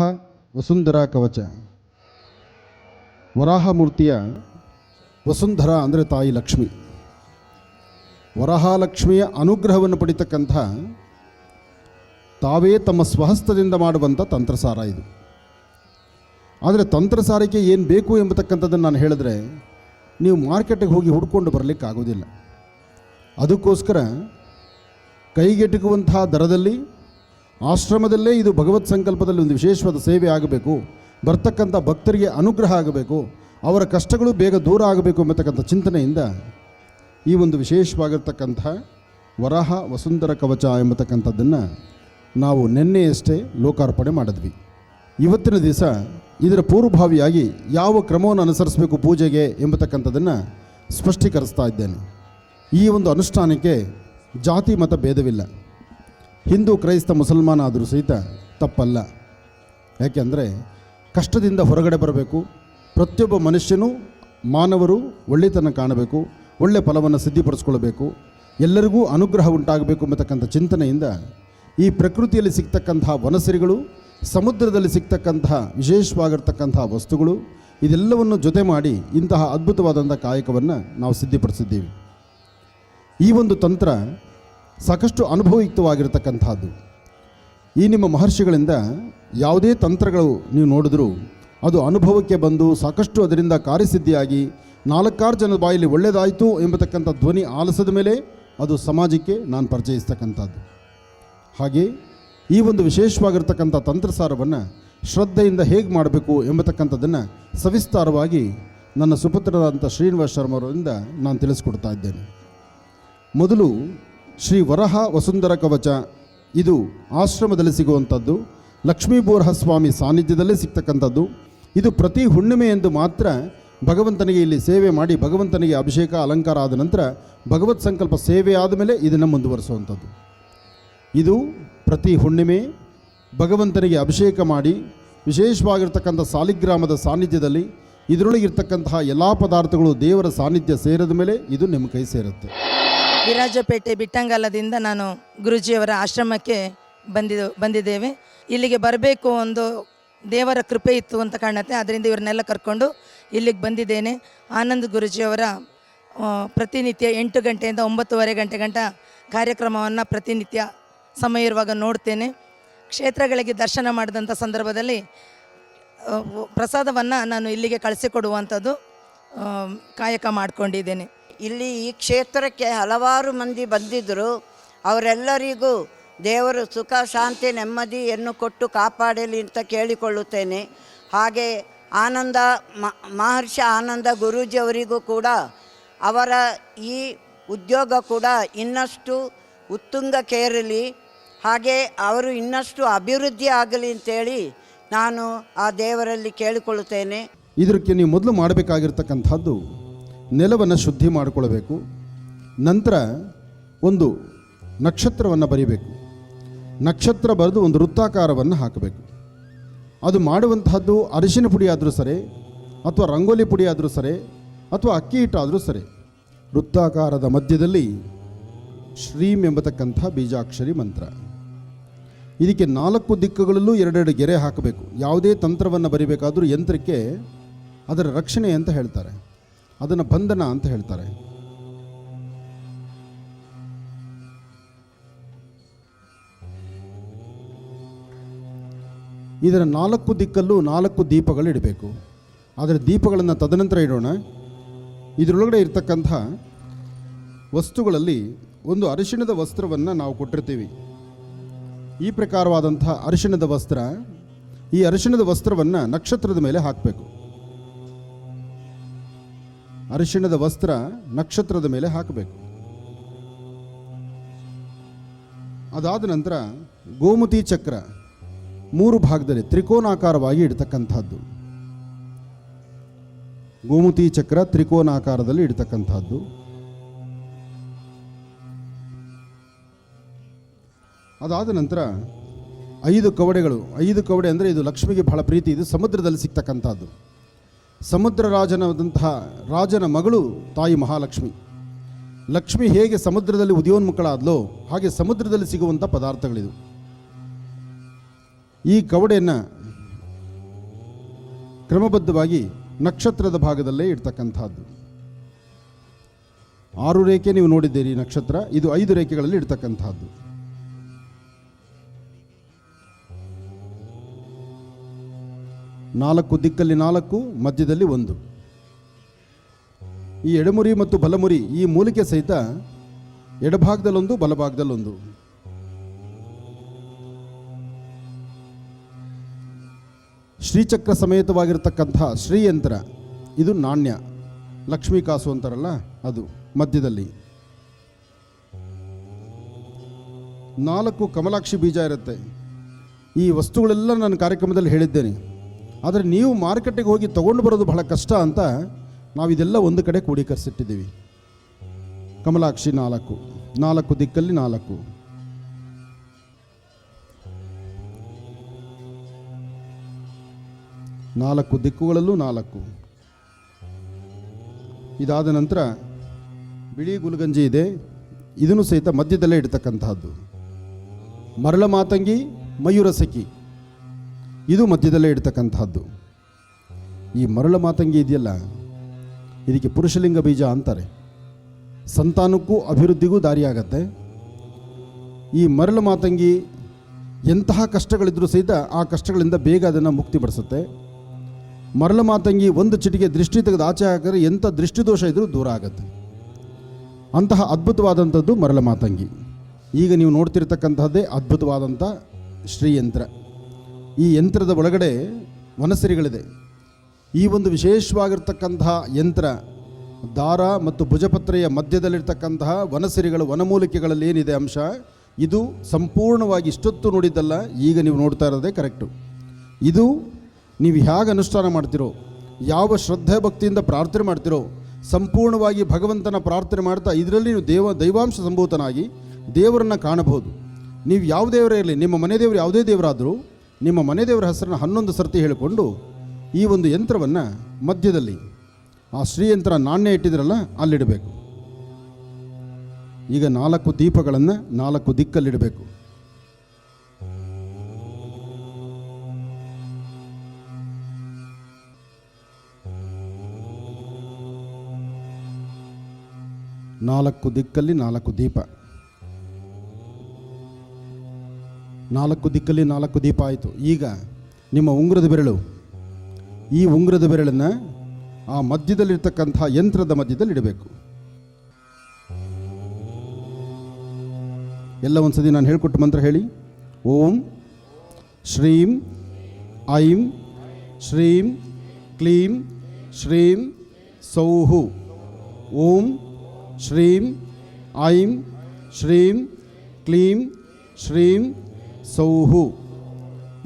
ವಸುಂಧರಾ ಕವಚ. ವರಾಹಮೂರ್ತಿಯ ವಸುಂಧರಾ ಅಂದರೆ ತಾಯಿ ಲಕ್ಷ್ಮಿ. ವರಾಹಲಕ್ಷ್ಮಿಯ ಅನುಗ್ರಹವನ್ನು ಪಡಿತಕ್ಕಂಥ ತಾವೇ ತಮ್ಮ ಸ್ವಹಸ್ತದಿಂದ ಮಾಡುವಂಥ ತಂತ್ರಸಾರ ಇದು. ಆದರೆ ತಂತ್ರಸಾರಕ್ಕೆ ಏನು ಬೇಕು ಎಂಬತಕ್ಕಂಥದ್ದನ್ನು ನಾನು ಹೇಳಿದ್ರೆ ನೀವು ಮಾರ್ಕೆಟಿಗೆ ಹೋಗಿ ಹುಡ್ಕೊಂಡು ಬರಲಿಕ್ಕಾಗೋದಿಲ್ಲ. ಅದಕ್ಕೋಸ್ಕರ ಕೈಗೆಟುಕುವಂತಹ ದರದಲ್ಲಿ ಆಶ್ರಮದಲ್ಲೇ ಇದು ಭಗವತ್ ಸಂಕಲ್ಪದಲ್ಲಿ ಒಂದು ವಿಶೇಷವಾದ ಸೇವೆ ಆಗಬೇಕು, ಬರ್ತಕ್ಕಂಥ ಭಕ್ತರಿಗೆ ಅನುಗ್ರಹ ಆಗಬೇಕು, ಅವರ ಕಷ್ಟಗಳು ಬೇಗ ದೂರ ಆಗಬೇಕು ಎಂಬತಕ್ಕಂಥ ಚಿಂತನೆಯಿಂದ ಈ ಒಂದು ವಿಶೇಷವಾಗಿರ್ತಕ್ಕಂಥ ವರಾಹ ವಸುಂಧರ ಕವಚ ಎಂಬತಕ್ಕಂಥದ್ದನ್ನು ನಾವು ನಿನ್ನೆಯಷ್ಟೇ ಲೋಕಾರ್ಪಣೆ ಮಾಡಿದ್ವಿ. ಇವತ್ತಿನ ದಿವಸ ಇದರ ಪೂರ್ವಭಾವಿಯಾಗಿ ಯಾವ ಕ್ರಮವನ್ನು ಅನುಸರಿಸಬೇಕು ಪೂಜೆಗೆ ಎಂಬತಕ್ಕಂಥದ್ದನ್ನು ಸ್ಪಷ್ಟೀಕರಿಸ್ತಾ ಇದ್ದೇನೆ. ಈ ಒಂದು ಅನುಷ್ಠಾನಕ್ಕೆ ಜಾತಿ ಮತ ಭೇದವಿಲ್ಲ. ಹಿಂದೂ ಕ್ರೈಸ್ತ ಮುಸಲ್ಮಾನ ಆದರೂ ಸಹಿತ ತಪ್ಪಲ್ಲ. ಯಾಕೆಂದರೆ ಕಷ್ಟದಿಂದ ಹೊರಗಡೆ ಬರಬೇಕು, ಪ್ರತಿಯೊಬ್ಬ ಮನುಷ್ಯನೂ ಮಾನವರು ಒಳ್ಳೆತನ ಕಾಣಬೇಕು, ಒಳ್ಳೆ ಫಲವನ್ನು ಸಿದ್ಧಿಪಡಿಸ್ಕೊಳ್ಬೇಕು, ಎಲ್ಲರಿಗೂ ಅನುಗ್ರಹ ಉಂಟಾಗಬೇಕು ಎಂಬತಕ್ಕಂಥ ಚಿಂತನೆಯಿಂದ ಈ ಪ್ರಕೃತಿಯಲ್ಲಿ ಸಿಗ್ತಕ್ಕಂತಹ ವನಸಿರಿಗಳು, ಸಮುದ್ರದಲ್ಲಿ ಸಿಗ್ತಕ್ಕಂತಹ ವಿಶೇಷವಾಗಿರ್ತಕ್ಕಂತಹ ವಸ್ತುಗಳು, ಇದೆಲ್ಲವನ್ನು ಜೊತೆ ಮಾಡಿ ಇಂತಹ ಅದ್ಭುತವಾದಂಥ ಕಾಯಕವನ್ನು ನಾವು ಸಿದ್ಧಿಪಡಿಸಿದ್ದೀವಿ. ಈ ಒಂದು ತಂತ್ರ ಸಾಕಷ್ಟು ಅನುಭವಯುಕ್ತವಾಗಿರ್ತಕ್ಕಂಥದ್ದು. ಈ ನಿಮ್ಮ ಮಹರ್ಷಿಗಳಿಂದ ಯಾವುದೇ ತಂತ್ರಗಳು ನೀವು ನೋಡಿದ್ರೂ ಅದು ಅನುಭವಕ್ಕೆ ಬಂದು ಸಾಕಷ್ಟು ಅದರಿಂದ ಕಾರ್ಯಸಿದ್ಧಿಯಾಗಿ 4-6 ಜನದ ಬಾಯಲ್ಲಿ ಒಳ್ಳೆಯದಾಯಿತು ಎಂಬತಕ್ಕಂಥ ಧ್ವನಿ ಆಲಿಸಿದ ಮೇಲೆ ಅದು ಸಮಾಜಕ್ಕೆ ನಾನು ಪರಿಚಯಿಸ್ತಕ್ಕಂಥದ್ದು. ಹಾಗೆ ಈ ಒಂದು ವಿಶೇಷವಾಗಿರ್ತಕ್ಕಂಥ ತಂತ್ರಸಾರವನ್ನು ಶ್ರದ್ಧೆಯಿಂದ ಹೇಗೆ ಮಾಡಬೇಕು ಎಂಬತಕ್ಕಂಥದ್ದನ್ನು ಸವಿಸ್ತಾರವಾಗಿ ನನ್ನ ಸುಪುತ್ರರಾದಂಥ ಶ್ರೀನಿವಾಸ ಶರ್ಮರವರಿಂದ ನಾನು ತಿಳಿಸ್ಕೊಡ್ತಾ ಇದ್ದೇನೆ. ಮೊದಲು ಶ್ರೀ ವರಹ ವಸುಂಧರ ಕವಚ, ಇದು ಆಶ್ರಮದಲ್ಲಿ ಸಿಗುವಂಥದ್ದು, ಲಕ್ಷ್ಮೀ ಬೋರಹ ಸ್ವಾಮಿ ಸಾನ್ನಿಧ್ಯದಲ್ಲೇ ಸಿಗ್ತಕ್ಕಂಥದ್ದು. ಇದು ಪ್ರತಿ ಹುಣ್ಣಿಮೆಯಂದು ಮಾತ್ರ ಭಗವಂತನಿಗೆ ಇಲ್ಲಿ ಸೇವೆ ಮಾಡಿ ಭಗವಂತನಿಗೆ ಅಭಿಷೇಕ ಅಲಂಕಾರ ಆದ ನಂತರ ಭಗವತ್ ಸಂಕಲ್ಪ ಸೇವೆ ಆದಮೇಲೆ ಇದನ್ನು ಮುಂದುವರಿಸುವಂಥದ್ದು. ಇದು ಪ್ರತಿ ಹುಣ್ಣಿಮೆ ಭಗವಂತನಿಗೆ ಅಭಿಷೇಕ ಮಾಡಿ ವಿಶೇಷವಾಗಿರ್ತಕ್ಕಂಥ ಸಾಲಿಗ್ರಾಮದ ಸಾನ್ನಿಧ್ಯದಲ್ಲಿ ಇದರೊಳಗಿರ್ತಕ್ಕಂತಹ ಎಲ್ಲ ಪದಾರ್ಥಗಳು ದೇವರ ಸಾನ್ನಿಧ್ಯ ಸೇರಿದ ಮೇಲೆ ಇದು ನಿಮ್ಮ ಕೈ ಸೇರುತ್ತೆ. ವಿರಾಜಪೇಟೆ ಬಿಟ್ಟಂಗಾಲದಿಂದ ನಾನು ಗುರೂಜಿಯವರ ಆಶ್ರಮಕ್ಕೆ ಬಂದಿದ್ದೇವೆ. ಇಲ್ಲಿಗೆ ಬರಬೇಕು ಒಂದು ದೇವರ ಕೃಪೆ ಇತ್ತು ಅಂತ ಕಾಣುತ್ತೆ, ಅದರಿಂದ ಇವ್ರನ್ನೆಲ್ಲ ಕರ್ಕೊಂಡು ಇಲ್ಲಿಗೆ ಬಂದಿದ್ದೇನೆ. ಆನಂದ್ ಗುರೂಜಿಯವರ ಪ್ರತಿನಿತ್ಯ 8 ಗಂಟೆಯಿಂದ 9:30 ಗಂಟೆ ಗಂಟ ಕಾರ್ಯಕ್ರಮವನ್ನು ಪ್ರತಿನಿತ್ಯ ಸಮಯ ಇರುವಾಗ ನೋಡ್ತೇನೆ. ಕ್ಷೇತ್ರಗಳಿಗೆ ದರ್ಶನ ಮಾಡಿದಂಥ ಸಂದರ್ಭದಲ್ಲಿ ಪ್ರಸಾದವನ್ನು ನಾನು ಇಲ್ಲಿಗೆ ಕಳಿಸಿಕೊಡುವಂಥದ್ದು ಕಾಯಕ ಮಾಡಿಕೊಂಡಿದ್ದೇನೆ. ಇಲ್ಲಿ ಈ ಕ್ಷೇತ್ರಕ್ಕೆ ಹಲವಾರು ಮಂದಿ ಬಂದಿದ್ದರು. ಅವರೆಲ್ಲರಿಗೂ ದೇವರು ಸುಖ ಶಾಂತಿ ನೆಮ್ಮದಿಯನ್ನು ಕೊಟ್ಟು ಕಾಪಾಡಲಿ ಅಂತ ಕೇಳಿಕೊಳ್ಳುತ್ತೇನೆ. ಹಾಗೆ ಮಹರ್ಷಿ ಆನಂದ ಗುರೂಜಿಯವರಿಗೂ ಕೂಡ ಅವರ ಈ ಉದ್ಯೋಗ ಕೂಡ ಇನ್ನಷ್ಟು ಉತ್ತುಂಗಕ್ಕೇರಲಿ, ಹಾಗೆ ಅವರು ಇನ್ನಷ್ಟು ಅಭಿವೃದ್ಧಿ ಆಗಲಿ ಅಂತೇಳಿ ನಾನು ಆ ದೇವರಲ್ಲಿ ಕೇಳಿಕೊಳ್ಳುತ್ತೇನೆ. ಇದಕ್ಕೆ ನೀವು ಮೊದಲು ಮಾಡಬೇಕಾಗಿರ್ತಕ್ಕಂಥದ್ದು ನೆಲವನ್ನು ಶುದ್ಧಿ ಮಾಡಿಕೊಳ್ಬೇಕು. ನಂತರ ಒಂದು ನಕ್ಷತ್ರವನ್ನು ಬರೀಬೇಕು. ನಕ್ಷತ್ರ ಬರೆದು ಒಂದು ವೃತ್ತಾಕಾರವನ್ನು ಹಾಕಬೇಕು. ಅದು ಮಾಡುವಂತಹದ್ದು ಅರಿಶಿನ ಪುಡಿ ಆದರೂ ಸರಿ, ಅಥವಾ ರಂಗೋಲಿ ಪುಡಿ ಆದರೂ ಸರಿ, ಅಥವಾ ಅಕ್ಕಿ ಹಿಟ್ಟಾದರೂ ಸರಿ. ವೃತ್ತಾಕಾರದ ಮಧ್ಯದಲ್ಲಿ ಶ್ರೀಂ ಎಂಬತಕ್ಕಂಥ ಬೀಜಾಕ್ಷರಿ ಮಂತ್ರ. ಇದಕ್ಕೆ 4 ದಿಕ್ಕುಗಳಲ್ಲೂ 2 ಗೆರೆ ಹಾಕಬೇಕು. ಯಾವುದೇ ತಂತ್ರವನ್ನು ಬರಿಬೇಕಾದರೂ ಯಂತ್ರಕ್ಕೆ ಅದರ ರಕ್ಷಣೆ ಅಂತ ಹೇಳ್ತಾರೆ, ಅದನ್ನು ಬಂಧನ ಅಂತ ಹೇಳ್ತಾರೆ. ಇದರ 4 ದಿಕ್ಕಲ್ಲೂ 4 ದೀಪಗಳು ಇಡಬೇಕು. ಅದರ ದೀಪಗಳನ್ನು ತದನಂತರ ಇಡೋಣ. ಇದರೊಳಗಡೆ ಇರ್ತಕ್ಕಂಥ ವಸ್ತುಗಳಲ್ಲಿ ಒಂದು ಅರಿಶಿಣದ ವಸ್ತ್ರವನ್ನು ನಾವು ಕೊಟ್ಟಿರ್ತೀವಿ. ಈ ಪ್ರಕಾರವಾದಂಥ ಅರಿಶಿಣದ ವಸ್ತ್ರ, ಈ ಅರಿಶಿಣದ ವಸ್ತ್ರವನ್ನು ನಕ್ಷತ್ರದ ಮೇಲೆ ಹಾಕಬೇಕು. ಅರಿಶಿಣದ ವಸ್ತ್ರ ನಕ್ಷತ್ರದ ಮೇಲೆ ಹಾಕಬೇಕು. ಅದಾದ ನಂತರ ಗೋಮತಿ ಚಕ್ರ 3 ಭಾಗದಲ್ಲಿ ತ್ರಿಕೋನಾಕಾರವಾಗಿ ಇಡ್ತಕ್ಕಂಥದ್ದು. ಗೋಮತಿ ಚಕ್ರ ತ್ರಿಕೋನಾಕಾರದಲ್ಲಿ ಇಡ್ತಕ್ಕಂಥದ್ದು. ಅದಾದ ನಂತರ 5 ಕವಡೆಗಳು. 5 ಕವಡೆ ಅಂದರೆ ಇದು ಲಕ್ಷ್ಮಿಗೆ ಬಹಳ ಪ್ರೀತಿ. ಇದು ಸಮುದ್ರದಲ್ಲಿ ಸಿಗ್ತಕ್ಕಂಥದ್ದು. ಸಮುದ್ರ ರಾಜನ ಮಗಳು ತಾಯಿ ಮಹಾಲಕ್ಷ್ಮಿ. ಲಕ್ಷ್ಮಿ ಹೇಗೆ ಸಮುದ್ರದಲ್ಲಿ ಉದಯೋನ್ಮುಖಳಾದ್ಲೋ ಹಾಗೆ ಸಮುದ್ರದಲ್ಲಿ ಸಿಗುವಂಥ ಪದಾರ್ಥಗಳಿದು. ಈ ಕವಡೆಯನ್ನು ಕ್ರಮಬದ್ಧವಾಗಿ ನಕ್ಷತ್ರದ ಭಾಗದಲ್ಲೇ ಇಡ್ತಕ್ಕಂಥದ್ದು. 6 ರೇಖೆ ನೀವು ನೋಡಿದ್ದೀರಿ ನಕ್ಷತ್ರ, ಇದು 5 ರೇಖೆಗಳಲ್ಲಿ ಇಡ್ತಕ್ಕಂಥದ್ದು. ನಾಲ್ಕು ದಿಕ್ಕಲ್ಲಿ 4, ಮಧ್ಯದಲ್ಲಿ 1. ಈ ಎಡಮುರಿ ಮತ್ತು ಬಲಮುರಿ ಈ ಮೂಲಿಕೆ ಸಹಿತ ಎಡಭಾಗದಲ್ಲೊಂದು ಬಲಭಾಗದಲ್ಲೊಂದು. ಶ್ರೀಚಕ್ರ ಸಮೇತವಾಗಿರ್ತಕ್ಕಂಥ ಶ್ರೀಯಂತ್ರ, ಇದು ನಾಣ್ಯ, ಲಕ್ಷ್ಮೀ ಕಾಸು ಅಂತಾರಲ್ಲ ಅದು ಮಧ್ಯದಲ್ಲಿ. 4 ಕಮಲಾಕ್ಷಿ ಬೀಜ ಇರುತ್ತೆ. ಈ ವಸ್ತುಗಳೆಲ್ಲ ನಾನು ಕಾರ್ಯಕ್ರಮದಲ್ಲಿ ಹೇಳಿದ್ದೇನೆ. ಆದರೆ ನೀವು ಮಾರುಕಟ್ಟೆಗೆ ಹೋಗಿ ತೊಗೊಂಡು ಬರೋದು ಬಹಳ ಕಷ್ಟ ಅಂತ ನಾವು ಇದೆಲ್ಲ ಒಂದು ಕಡೆ ಕ್ರೋಢೀಕರಿಸಿಟ್ಟಿದ್ದೀವಿ. ಕಮಲಾಕ್ಷಿ 4 ದಿಕ್ಕಲ್ಲಿ 4. ನಾಲ್ಕು ದಿಕ್ಕುಗಳಲ್ಲೂ 4. ಇದಾದ ನಂತರ ಬಿಳಿ ಗುಲ್ಗಂಜಿ ಇದೆ, ಇದನ್ನು ಸಹಿತ ಮಧ್ಯದಲ್ಲೇ ಇಡ್ತಕ್ಕಂತಹದ್ದು. ಮರಳ ಮಾತಂಗಿ ಮಯೂರಸಖಿ, ಇದು ಮಧ್ಯದಲ್ಲೇ ಇಡ್ತಕ್ಕಂತಹದ್ದು. ಈ ಮರಳ ಮಾತಂಗಿ ಇದೆಯಲ್ಲ, ಇದಕ್ಕೆ ಪುರುಷಲಿಂಗ ಬೀಜ ಅಂತಾರೆ. ಸಂತಾನಕ್ಕೂ ಅಭಿವೃದ್ಧಿಗೂ ದಾರಿಯಾಗತ್ತೆ. ಈ ಮರಳ ಮಾತಂಗಿ ಎಂತಹ ಕಷ್ಟಗಳಿದ್ರೂ ಸಹಿತ ಆ ಕಷ್ಟಗಳಿಂದ ಬೇಗ ಅದನ್ನು ಮುಕ್ತಿಪಡಿಸುತ್ತೆ. ಮರಳ ಮಾತಂಗಿ ಒಂದು ಚಿಟಿಕೆ ದೃಷ್ಟಿ ತೆಗೆದು ಆಚೆ ಹಾಕಿದ್ರೆ ಎಂಥ ದೃಷ್ಟಿದೋಷ ಇದ್ರೂ ದೂರ ಆಗುತ್ತೆ. ಅಂತಹ ಅದ್ಭುತವಾದಂಥದ್ದು ಮರಳ ಮಾತಂಗಿ. ಈಗ ನೀವು ನೋಡ್ತಿರ್ತಕ್ಕಂಥದ್ದೇ ಅದ್ಭುತವಾದಂಥ ಶ್ರೀಯಂತ್ರ. ಈ ಯಂತ್ರದ ಒಳಗಡೆ ವನಸಿರಿಗಳಿದೆ. ಈ ಒಂದು ವಿಶೇಷವಾಗಿರ್ತಕ್ಕಂತಹ ಯಂತ್ರ ದಾರ ಮತ್ತು ಭುಜಪತ್ರೆಯ ಮಧ್ಯದಲ್ಲಿರ್ತಕ್ಕಂತಹ ವನಸಿರಿಗಳು ವನಮೂಲಿಕೆಗಳಲ್ಲಿ ಏನಿದೆ ಅಂಶ, ಇದು ಸಂಪೂರ್ಣವಾಗಿ ಇಷ್ಟೊತ್ತು ನೋಡಿದ್ದಲ್ಲ, ಈಗ ನೀವು ನೋಡ್ತಾ ಇರೋದೇ ಕರೆಕ್ಟು. ಇದು ನೀವು ಹೇಗೆ ಅನುಷ್ಠಾನ ಮಾಡ್ತಿರೋ, ಯಾವ ಶ್ರದ್ಧೆ ಭಕ್ತಿಯಿಂದ ಪ್ರಾರ್ಥನೆ ಮಾಡ್ತಿರೋ, ಸಂಪೂರ್ಣವಾಗಿ ಭಗವಂತನ ಪ್ರಾರ್ಥನೆ ಮಾಡ್ತಾ ಇದರಲ್ಲಿ ನೀವು ದೈವಾಂಶ ಸಂಭೂತನಾಗಿ ದೇವರನ್ನು ಕಾಣಬಹುದು. ನೀವು ಯಾವ ದೇವರೇ ಇರಲಿ, ನಿಮ್ಮ ಮನೆ ದೇವರು ಯಾವುದೇ ದೇವರಾದರೂ ನಿಮ್ಮ ಮನೆ ದೇವರ ಹೆಸರನ್ನು 11 ಸರ್ತಿ ಹೇಳಿಕೊಂಡು ಈ ಒಂದು ಯಂತ್ರವನ್ನು ಮಧ್ಯದಲ್ಲಿ ಆ ಶ್ರೀಯಂತ್ರ ನಾಣ್ಯ ಇಟ್ಟಿದ್ರಲ್ಲ ಅಲ್ಲಿಡಬೇಕು. ಈಗ 4 ದೀಪಗಳನ್ನು 4 ದಿಕ್ಕಲ್ಲಿಡಬೇಕು. ನಾಲ್ಕು ದಿಕ್ಕಲ್ಲಿ 4 ದೀಪ. 4 ದಿಕ್ಕಲ್ಲಿ 4 ದೀಪ ಆಯಿತು. ಈಗ ನಿಮ್ಮ ಉಂಗುರದ ಬೆರಳು, ಈ ಉಂಗುರದ ಬೆರಳನ್ನು ಆ ಮಧ್ಯದಲ್ಲಿರ್ತಕ್ಕಂಥ ಯಂತ್ರದ ಮಧ್ಯದಲ್ಲಿ ಇಡಬೇಕು. ಎಲ್ಲ ಒಂದ್ಸತಿ ನಾನು ಹೇಳ್ಕೊಟ್ಟು ಮಂತ್ರ ಹೇಳಿ. ಓಂ ಶ್ರೀಂ ಐಂ ಶ್ರೀಂ ಕ್ಲೀಂ ಶ್ರೀಂ ಸೌಹು. ಓಂ ಶ್ರೀಂ ಐಂ ಶ್ರೀಂ ಕ್ಲೀಂ ಶ್ರೀಂ ಸೌಹು.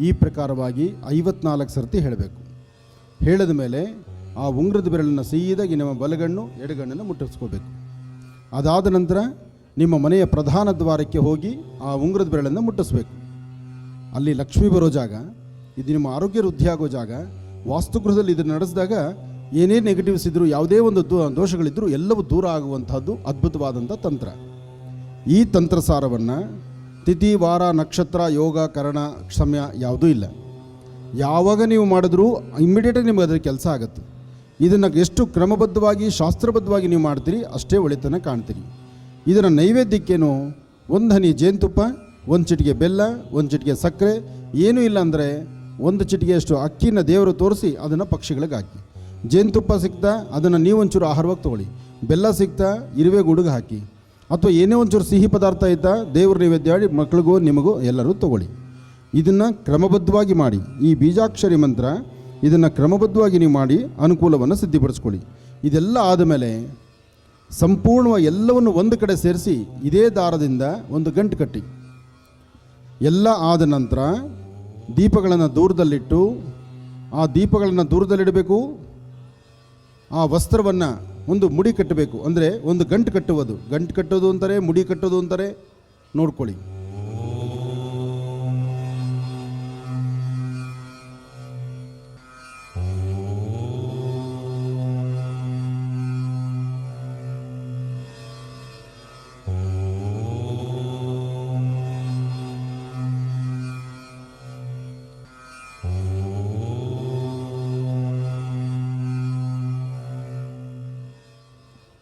ಈ ಪ್ರಕಾರವಾಗಿ 54 ಸರ್ತಿ ಹೇಳಬೇಕು. ಹೇಳಿದ ಮೇಲೆ ಆ ಉಂಗುರದ ಬೆರಳನ್ನು ಸೀದಾಗಿ ನಿಮ್ಮ ಬಲಗಣ್ಣು ಎಡಗಣ್ಣನ್ನು ಮುಟ್ಟಿಸ್ಕೋಬೇಕು. ಅದಾದ ನಂತರ ನಿಮ್ಮ ಮನೆಯ ಪ್ರಧಾನ ದ್ವಾರಕ್ಕೆ ಹೋಗಿ ಆ ಉಂಗುರದ ಬೆರಳನ್ನು ಮುಟ್ಟಿಸ್ಬೇಕು. ಅಲ್ಲಿ ಲಕ್ಷ್ಮಿ ಬರೋ ಜಾಗ, ಇದು ನಿಮ್ಮ ಆರೋಗ್ಯ ವೃದ್ಧಿ ಆಗೋ ಜಾಗ. ವಾಸ್ತುಗೃಹದಲ್ಲಿ ಇದನ್ನು ನಡೆಸಿದಾಗ ಏನೇ ನೆಗೆಟಿವ್ಸ್ ಇದ್ದರೂ, ಯಾವುದೇ ಒಂದು ದೋಷಗಳಿದ್ದರೂ ಎಲ್ಲವೂ ದೂರ ಆಗುವಂಥದ್ದು ಅದ್ಭುತವಾದಂಥ ತಂತ್ರ. ಈ ತಂತ್ರಸಾರವನ್ನು ತಿಥಿ ವಾರ ನಕ್ಷತ್ರ ಯೋಗ ಕರಣ ಸಮಯ ಯಾವುದೂ ಇಲ್ಲ, ಯಾವಾಗ ನೀವು ಮಾಡಿದ್ರೂ ಇಮ್ಮಿಡಿಯೇಟಾಗಿ ನಿಮಗೆ ಅದರ ಕೆಲಸ ಆಗುತ್ತೆ. ಇದನ್ನು ಎಷ್ಟು ಕ್ರಮಬದ್ಧವಾಗಿ ಶಾಸ್ತ್ರಬದ್ಧವಾಗಿ ನೀವು ಮಾಡ್ತೀರಿ ಅಷ್ಟೇ ಒಳಿತನ ಕಾಣ್ತೀರಿ. ಇದರ ನೈವೇದ್ಯಕ್ಕೇನು 1 ಹನಿ ಜೇನುತುಪ್ಪ, 1 ಚಿಟಿಕೆ ಬೆಲ್ಲ, 1 ಚಿಟಿಕೆ ಸಕ್ಕರೆ, ಏನೂ ಇಲ್ಲ ಅಂದರೆ 1 ಚಿಟಿಕೆಯಷ್ಟು ಅಕ್ಕಿನ ದೇವರು ತೋರಿಸಿ ಅದನ್ನು ಪಕ್ಷಿಗಳಿಗೆ ಹಾಕಿ. ಜೇನುತುಪ್ಪ ಸಿಗ್ತಾ ಅದನ್ನು ನೀವು ಒಂಚೂರು ಆಹಾರವಾಗಿ ತೊಗೊಳ್ಳಿ. ಬೆಲ್ಲ ಸಿಗ್ತಾ ಇರುವೆ ಗುಡುಗು ಹಾಕಿ, ಅಥವಾ ಏನೇ ಒಂಚೂರು ಸಿಹಿ ಪದಾರ್ಥ ಇದ್ದ ದೇವ್ರ ನೈವೇದ್ಯ ಮಾಡಿ ಮಕ್ಕಳಿಗೂ ನಿಮಗೂ ಎಲ್ಲರೂ ತೊಗೊಳ್ಳಿ. ಇದನ್ನು ಕ್ರಮಬದ್ಧವಾಗಿ ಮಾಡಿ. ಈ ಬೀಜಾಕ್ಷರಿ ಮಂತ್ರ ಇದನ್ನು ಕ್ರಮಬದ್ಧವಾಗಿ ನೀವು ಮಾಡಿ ಅನುಕೂಲವನ್ನು ಸಿದ್ಧಿಪಡಿಸ್ಕೊಳ್ಳಿ. ಇದೆಲ್ಲ ಆದಮೇಲೆ ಸಂಪೂರ್ಣವಾಗಿ ಎಲ್ಲವನ್ನು ಒಂದು ಕಡೆ ಸೇರಿಸಿ ಇದೇ ದಾರದಿಂದ ಒಂದು ಗಂಟು ಕಟ್ಟಿ. ಎಲ್ಲ ಆದ ನಂತರ ದೀಪಗಳನ್ನು ದೂರದಲ್ಲಿಟ್ಟು, ಆ ದೀಪಗಳನ್ನು ದೂರದಲ್ಲಿಡಬೇಕು. ಆ ವಸ್ತ್ರವನ್ನು ಒಂದು ಮುಡಿ ಕಟ್ಟಬೇಕು. ಅಂದರೆ ಒಂದು ಗಂಟು ಕಟ್ಟುವುದು, ಗಂಟು ಕಟ್ಟೋದು ಅಂತಾರೆ, ಮುಡಿ ಕಟ್ಟೋದು ಅಂತಾರೆ, ನೋಡ್ಕೊಳ್ಳಿ.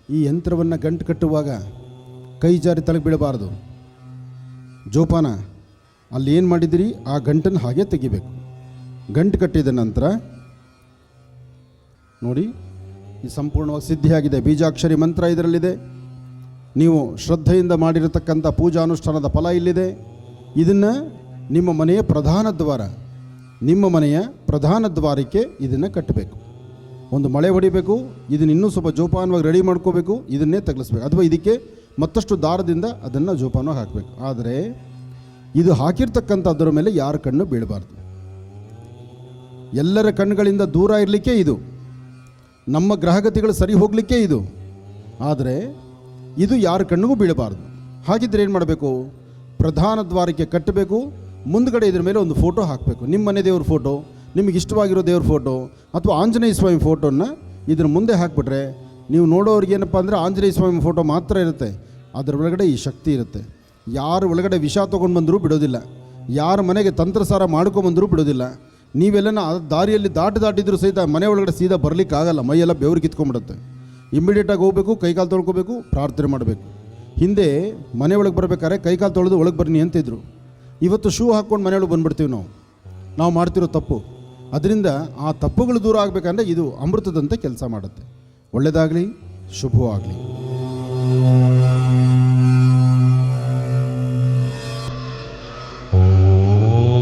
ಈ ಯಂತ್ರವನ್ನು ಗಂಟು ಕಟ್ಟುವಾಗ ಕೈ ಜಾರಿ ತಲೆಗೆ ಬೀಳಬಾರ್ದು. ಜೋಪಾನ ಅಲ್ಲಿ ಏನು ಮಾಡಿದಿರಿ ಆ ಗಂಟನ್ನು ಹಾಗೆ ತೆಗಿಬೇಕು. ಗಂಟು ಕಟ್ಟಿದ ನಂತರ ನೋಡಿ, ಈ ಸಂಪೂರ್ಣವಾಗಿ ಸಿದ್ಧಿಯಾಗಿದೆ. ಬೀಜಾಕ್ಷರಿ ಮಂತ್ರ ಇದರಲ್ಲಿದೆ. ನೀವು ಶ್ರದ್ಧೆಯಿಂದ ಮಾಡಿರತಕ್ಕಂಥ ಪೂಜಾನುಷ್ಠಾನದ ಫಲ ಇಲ್ಲಿದೆ. ಇದನ್ನು ನಿಮ್ಮ ಮನೆಯ ಪ್ರಧಾನ ದ್ವಾರಕ್ಕೆ ಇದನ್ನು ಕಟ್ಟಬೇಕು. ಒಂದು ಮಳೆ ಹೊಡಿಬೇಕು. ಇದನ್ನು ಇನ್ನೂ ಸ್ವಲ್ಪ ಜೋಪಾನವಾಗಿ ರೆಡಿ ಮಾಡ್ಕೋಬೇಕು. ಇದನ್ನೇ ತಗಲಿಸ್ಬೇಕು, ಅಥವಾ ಇದಕ್ಕೆ ಮತ್ತಷ್ಟು ದಾರದಿಂದ ಅದನ್ನು ಜೋಪಾನವಾಗಿ ಹಾಕಬೇಕು. ಆದರೆ ಇದು ಹಾಕಿರ್ತಕ್ಕಂಥದ್ರ ಮೇಲೆ ಯಾರ ಕಣ್ಣು ಬೀಳಬಾರ್ದು. ಎಲ್ಲರ ಕಣ್ಣುಗಳಿಂದ ದೂರ ಇರಲಿಕ್ಕೆ ಇದು, ನಮ್ಮ ಗ್ರಹಗತಿಗಳು ಸರಿ ಹೋಗಲಿಕ್ಕೆ ಇದು. ಆದರೆ ಇದು ಯಾರ ಕಣ್ಣಿಗೂ ಬೀಳಬಾರ್ದು. ಹಾಗಿದ್ರೆ ಏನು ಮಾಡಬೇಕು? ಪ್ರಧಾನ ದ್ವಾರಕ್ಕೆ ಕಟ್ಟಬೇಕು. ಮುಂದ್ಗಡೆ ಇದ್ರ ಮೇಲೆ ಒಂದು ಫೋಟೋ ಹಾಕಬೇಕು. ನಿಮ್ಮ ಮನೆ ದೇವ್ರ ಫೋಟೋ, ನಿಮಗೆ ಇಷ್ಟವಾಗಿರೋ ದೇವ್ರ ಫೋಟೋ, ಅಥವಾ ಆಂಜನೇಯ ಸ್ವಾಮಿ ಫೋಟೋನ ಇದ್ರ ಮುಂದೆ ಹಾಕಿಬಿಟ್ರೆ ನೀವು ನೋಡೋರಿಗೆ ಏನಪ್ಪ ಅಂದರೆ ಆಂಜನೇಯ ಸ್ವಾಮಿ ಫೋಟೋ ಮಾತ್ರ ಇರುತ್ತೆ. ಅದರ ಒಳಗಡೆ ಈ ಶಕ್ತಿ ಇರುತ್ತೆ. ಯಾರು ಒಳಗಡೆ ವಿಷ ತೊಗೊಂಡು ಬಂದರೂ ಬಿಡೋದಿಲ್ಲ, ಯಾರ ಮನೆಗೆ ತಂತ್ರಸಾರ ಮಾಡ್ಕೊಂಬಂದರೂ ಬಿಡೋದಿಲ್ಲ. ನೀವೆಲ್ಲ ದಾರಿಯಲ್ಲಿ ದಾಟಿದ್ರೂ ಸಹಿತ ಮನೆ ಒಳಗಡೆ ಸೀದಾ ಬರಲಿಕ್ಕಾಗಲ್ಲ. ಮೈಯೆಲ್ಲ ಬೆವರು ಕಿತ್ಕೊಂಡ್ಬಿಡುತ್ತೆ. ಇಮ್ಮಿಡಿಯೇಟಾಗಿ ಹೋಗಬೇಕು, ಕೈಕಾಲು ತೊಳ್ಕೊಬೇಕು, ಪ್ರಾರ್ಥನೆ ಮಾಡಬೇಕು. ಹಿಂದೆ ಮನೆ ಒಳಗೆ ಬರಬೇಕಾದ್ರೆ ಕೈಕಾಲು ತೊಳೆದು ಒಳಗೆ ಬರ್ನಿ ಅಂತಿದ್ರು. ಇವತ್ತು ಶೂ ಹಾಕ್ಕೊಂಡು ಮನೆಯೊಳಗೆ ಬಂದುಬಿಡ್ತೀವಿ ನಾವು ಮಾಡ್ತಿರೋ ತಪ್ಪು. ಅದರಿಂದ ಆ ತಪ್ಪುಗಳು ದೂರ ಆಗಬೇಕಂದ್ರೆ ಇದು ಅಮೃತದಂತೆ ಕೆಲಸ ಮಾಡುತ್ತೆ. ಒಳ್ಳೆಯದಾಗಲಿ, ಶುಭವಾಗಲಿ. ಓ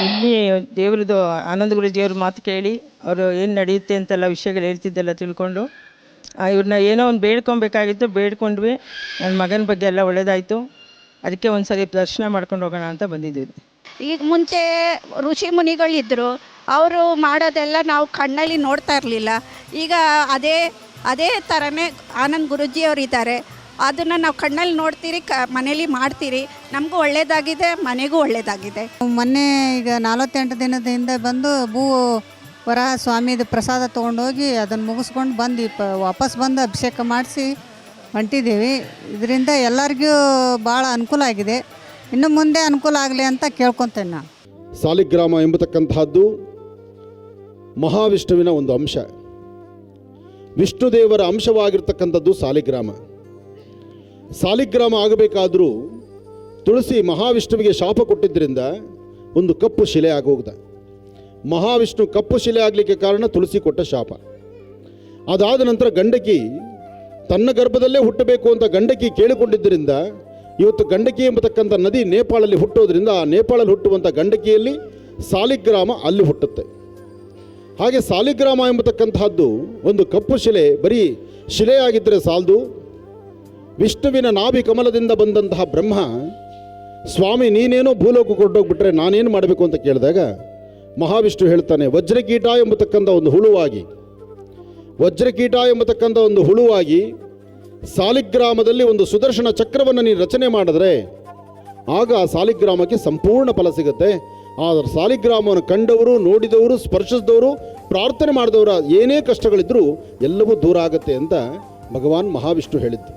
ಇಲ್ಲಿ ದೇವ್ರದ್ದು ಆನಂದ ಗುರೂಜಿಯವ್ರ ಮಾತು ಕೇಳಿ ಅವರು ಏನು ನಡೆಯುತ್ತೆ ಅಂತೆಲ್ಲ ವಿಷಯಗಳು ಹೇಳ್ತಿದ್ದೆಲ್ಲ ತಿಳ್ಕೊಂಡು ಇವ್ರನ್ನ ಏನೋ ಒಂದು ಬೇಡ್ಕೊಬೇಕಾಗಿತ್ತು, ಬೇಡ್ಕೊಂಡ್ವಿ. ನನ್ನ ಮಗನ ಬಗ್ಗೆ ಎಲ್ಲ ಒಳ್ಳೆಯದಾಯಿತು. ಅದಕ್ಕೆ ಒಂದು ಸರಿ ದರ್ಶನ ಮಾಡ್ಕೊಂಡು ಹೋಗೋಣ ಅಂತ ಬಂದಿದ್ದೀವಿ. ಈಗ ಮುಂಚೆ ಋಷಿ ಮುನಿಗಳಿದ್ದರು, ಅವರು ಮಾಡೋದೆಲ್ಲ ನಾವು ಕಣ್ಣಲ್ಲಿ ನೋಡ್ತಾ ಇರಲಿಲ್ಲ. ಈಗ ಅದೇ ಥರನೇ ಆನಂದ್ ಗುರೂಜಿಯವರು ಇದ್ದಾರೆ, ಅದನ್ನು ನಾವು ಕಣ್ಣಲ್ಲಿ ನೋಡ್ತೀರಿ, ಮನೇಲಿ ಮಾಡ್ತೀರಿ. ನಮಗೂ ಒಳ್ಳೆಯದಾಗಿದೆ, ಮನೆಗೂ ಒಳ್ಳೆಯದಾಗಿದೆ. ಮೊನ್ನೆ ಈಗ 48 ದಿನದಿಂದ ಬಂದು ವರಾಹ ಸ್ವಾಮಿದು ಪ್ರಸಾದ ತೊಗೊಂಡೋಗಿ ಅದನ್ನು ಮುಗಿಸ್ಕೊಂಡು ಬಂದು ವಾಪಸ್ ಬಂದು ಅಭಿಷೇಕ ಮಾಡಿಸಿ ಹೊಂಟಿದ್ದೀವಿ. ಇದರಿಂದ ಎಲ್ಲರಿಗೂ ಭಾಳ ಅನುಕೂಲ ಆಗಿದೆ. ಇನ್ನು ಮುಂದೆ ಅನುಕೂಲ ಆಗಲಿ ಅಂತ ಕೇಳ್ಕೊತೇನೆ ನಾನು. ಸಾಲಿಗ್ರಾಮ ಎಂಬತಕ್ಕಂತಹದ್ದು ಮಹಾವಿಷ್ಣುವಿನ ಒಂದು ಅಂಶ. ವಿಷ್ಣುದೇವರ ಅಂಶವಾಗಿರ್ತಕ್ಕಂಥದ್ದು ಸಾಲಿಗ್ರಾಮ. ಸಾಲಿಗ್ರಾಮ ಆಗಬೇಕಾದರೂ ತುಳಸಿ ಮಹಾವಿಷ್ಣುವಿಗೆ ಶಾಪ ಕೊಟ್ಟಿದ್ದರಿಂದ ಒಂದು ಕಪ್ಪು ಶಿಲೆ ಆಗೋಗ್ದ. ಮಹಾವಿಷ್ಣು ಕಪ್ಪು ಶಿಲೆ ಆಗಲಿಕ್ಕೆ ಕಾರಣ ತುಳಸಿ ಕೊಟ್ಟ ಶಾಪ. ಅದಾದ ನಂತರ ಗಂಡಕಿ ತನ್ನ ಗರ್ಭದಲ್ಲೇ ಹುಟ್ಟಬೇಕು ಅಂತ ಗಂಡಕಿ ಕೇಳಿಕೊಂಡಿದ್ದರಿಂದ ಇವತ್ತು ಗಂಡಕಿ ಎಂಬತಕ್ಕಂಥ ನದಿ ನೇಪಾಳಲ್ಲಿ ಹುಟ್ಟೋದ್ರಿಂದ ಆ ನೇಪಾಳಲ್ಲಿ ಹುಟ್ಟುವಂಥ ಗಂಡಕಿಯಲ್ಲಿ ಸಾಲಿಗ್ರಾಮ ಅಲ್ಲಿ ಹುಟ್ಟುತ್ತೆ. ಹಾಗೆ ಸಾಲಿಗ್ರಾಮ ಎಂಬತಕ್ಕಂತಹದ್ದು ಒಂದು ಕಪ್ಪು ಶಿಲೆ ಬರೀ ಶಿಲೆಯಾಗಿದ್ದರೆ ಸಾಲದು. ವಿಷ್ಣುವಿನ ನಾಭಿ ಕಮಲದಿಂದ ಬಂದಂತಹ ಬ್ರಹ್ಮ, ಸ್ವಾಮಿ ನೀನೇನೋ ಭೂಲೋಕ ಕೊಟ್ಟೋಗ್ಬಿಟ್ರೆ ನಾನೇನು ಮಾಡಬೇಕು ಅಂತ ಕೇಳಿದಾಗ ಮಹಾವಿಷ್ಣು ಹೇಳ್ತಾನೆ, ವಜ್ರಕೀಟ ಎಂಬತಕ್ಕಂಥ ಒಂದು ಹುಳುವಾಗಿ ಸಾಲಿಗ್ರಾಮದಲ್ಲಿ ಒಂದು ಸುದರ್ಶನ ಚಕ್ರವನ್ನು ನೀನು ರಚನೆ ಮಾಡಿದ್ರೆ ಆಗ ಆ ಸಾಲಿಗ್ರಾಮಕ್ಕೆ ಸಂಪೂರ್ಣ ಫಲ ಸಿಗುತ್ತೆ. ಆ ಸಾಲಿಗ್ರಾಮವನ್ನು ಕಂಡವರು, ನೋಡಿದವರು, ಸ್ಪರ್ಶಿಸಿದವರು, ಪ್ರಾರ್ಥನೆ ಮಾಡಿದವರ ಏನೇ ಕಷ್ಟಗಳಿದ್ರೂ ಎಲ್ಲವೂ ದೂರ ಆಗುತ್ತೆ ಅಂತ ಭಗವಾನ್ ಮಹಾವಿಷ್ಣು ಹೇಳಿದ್ದು.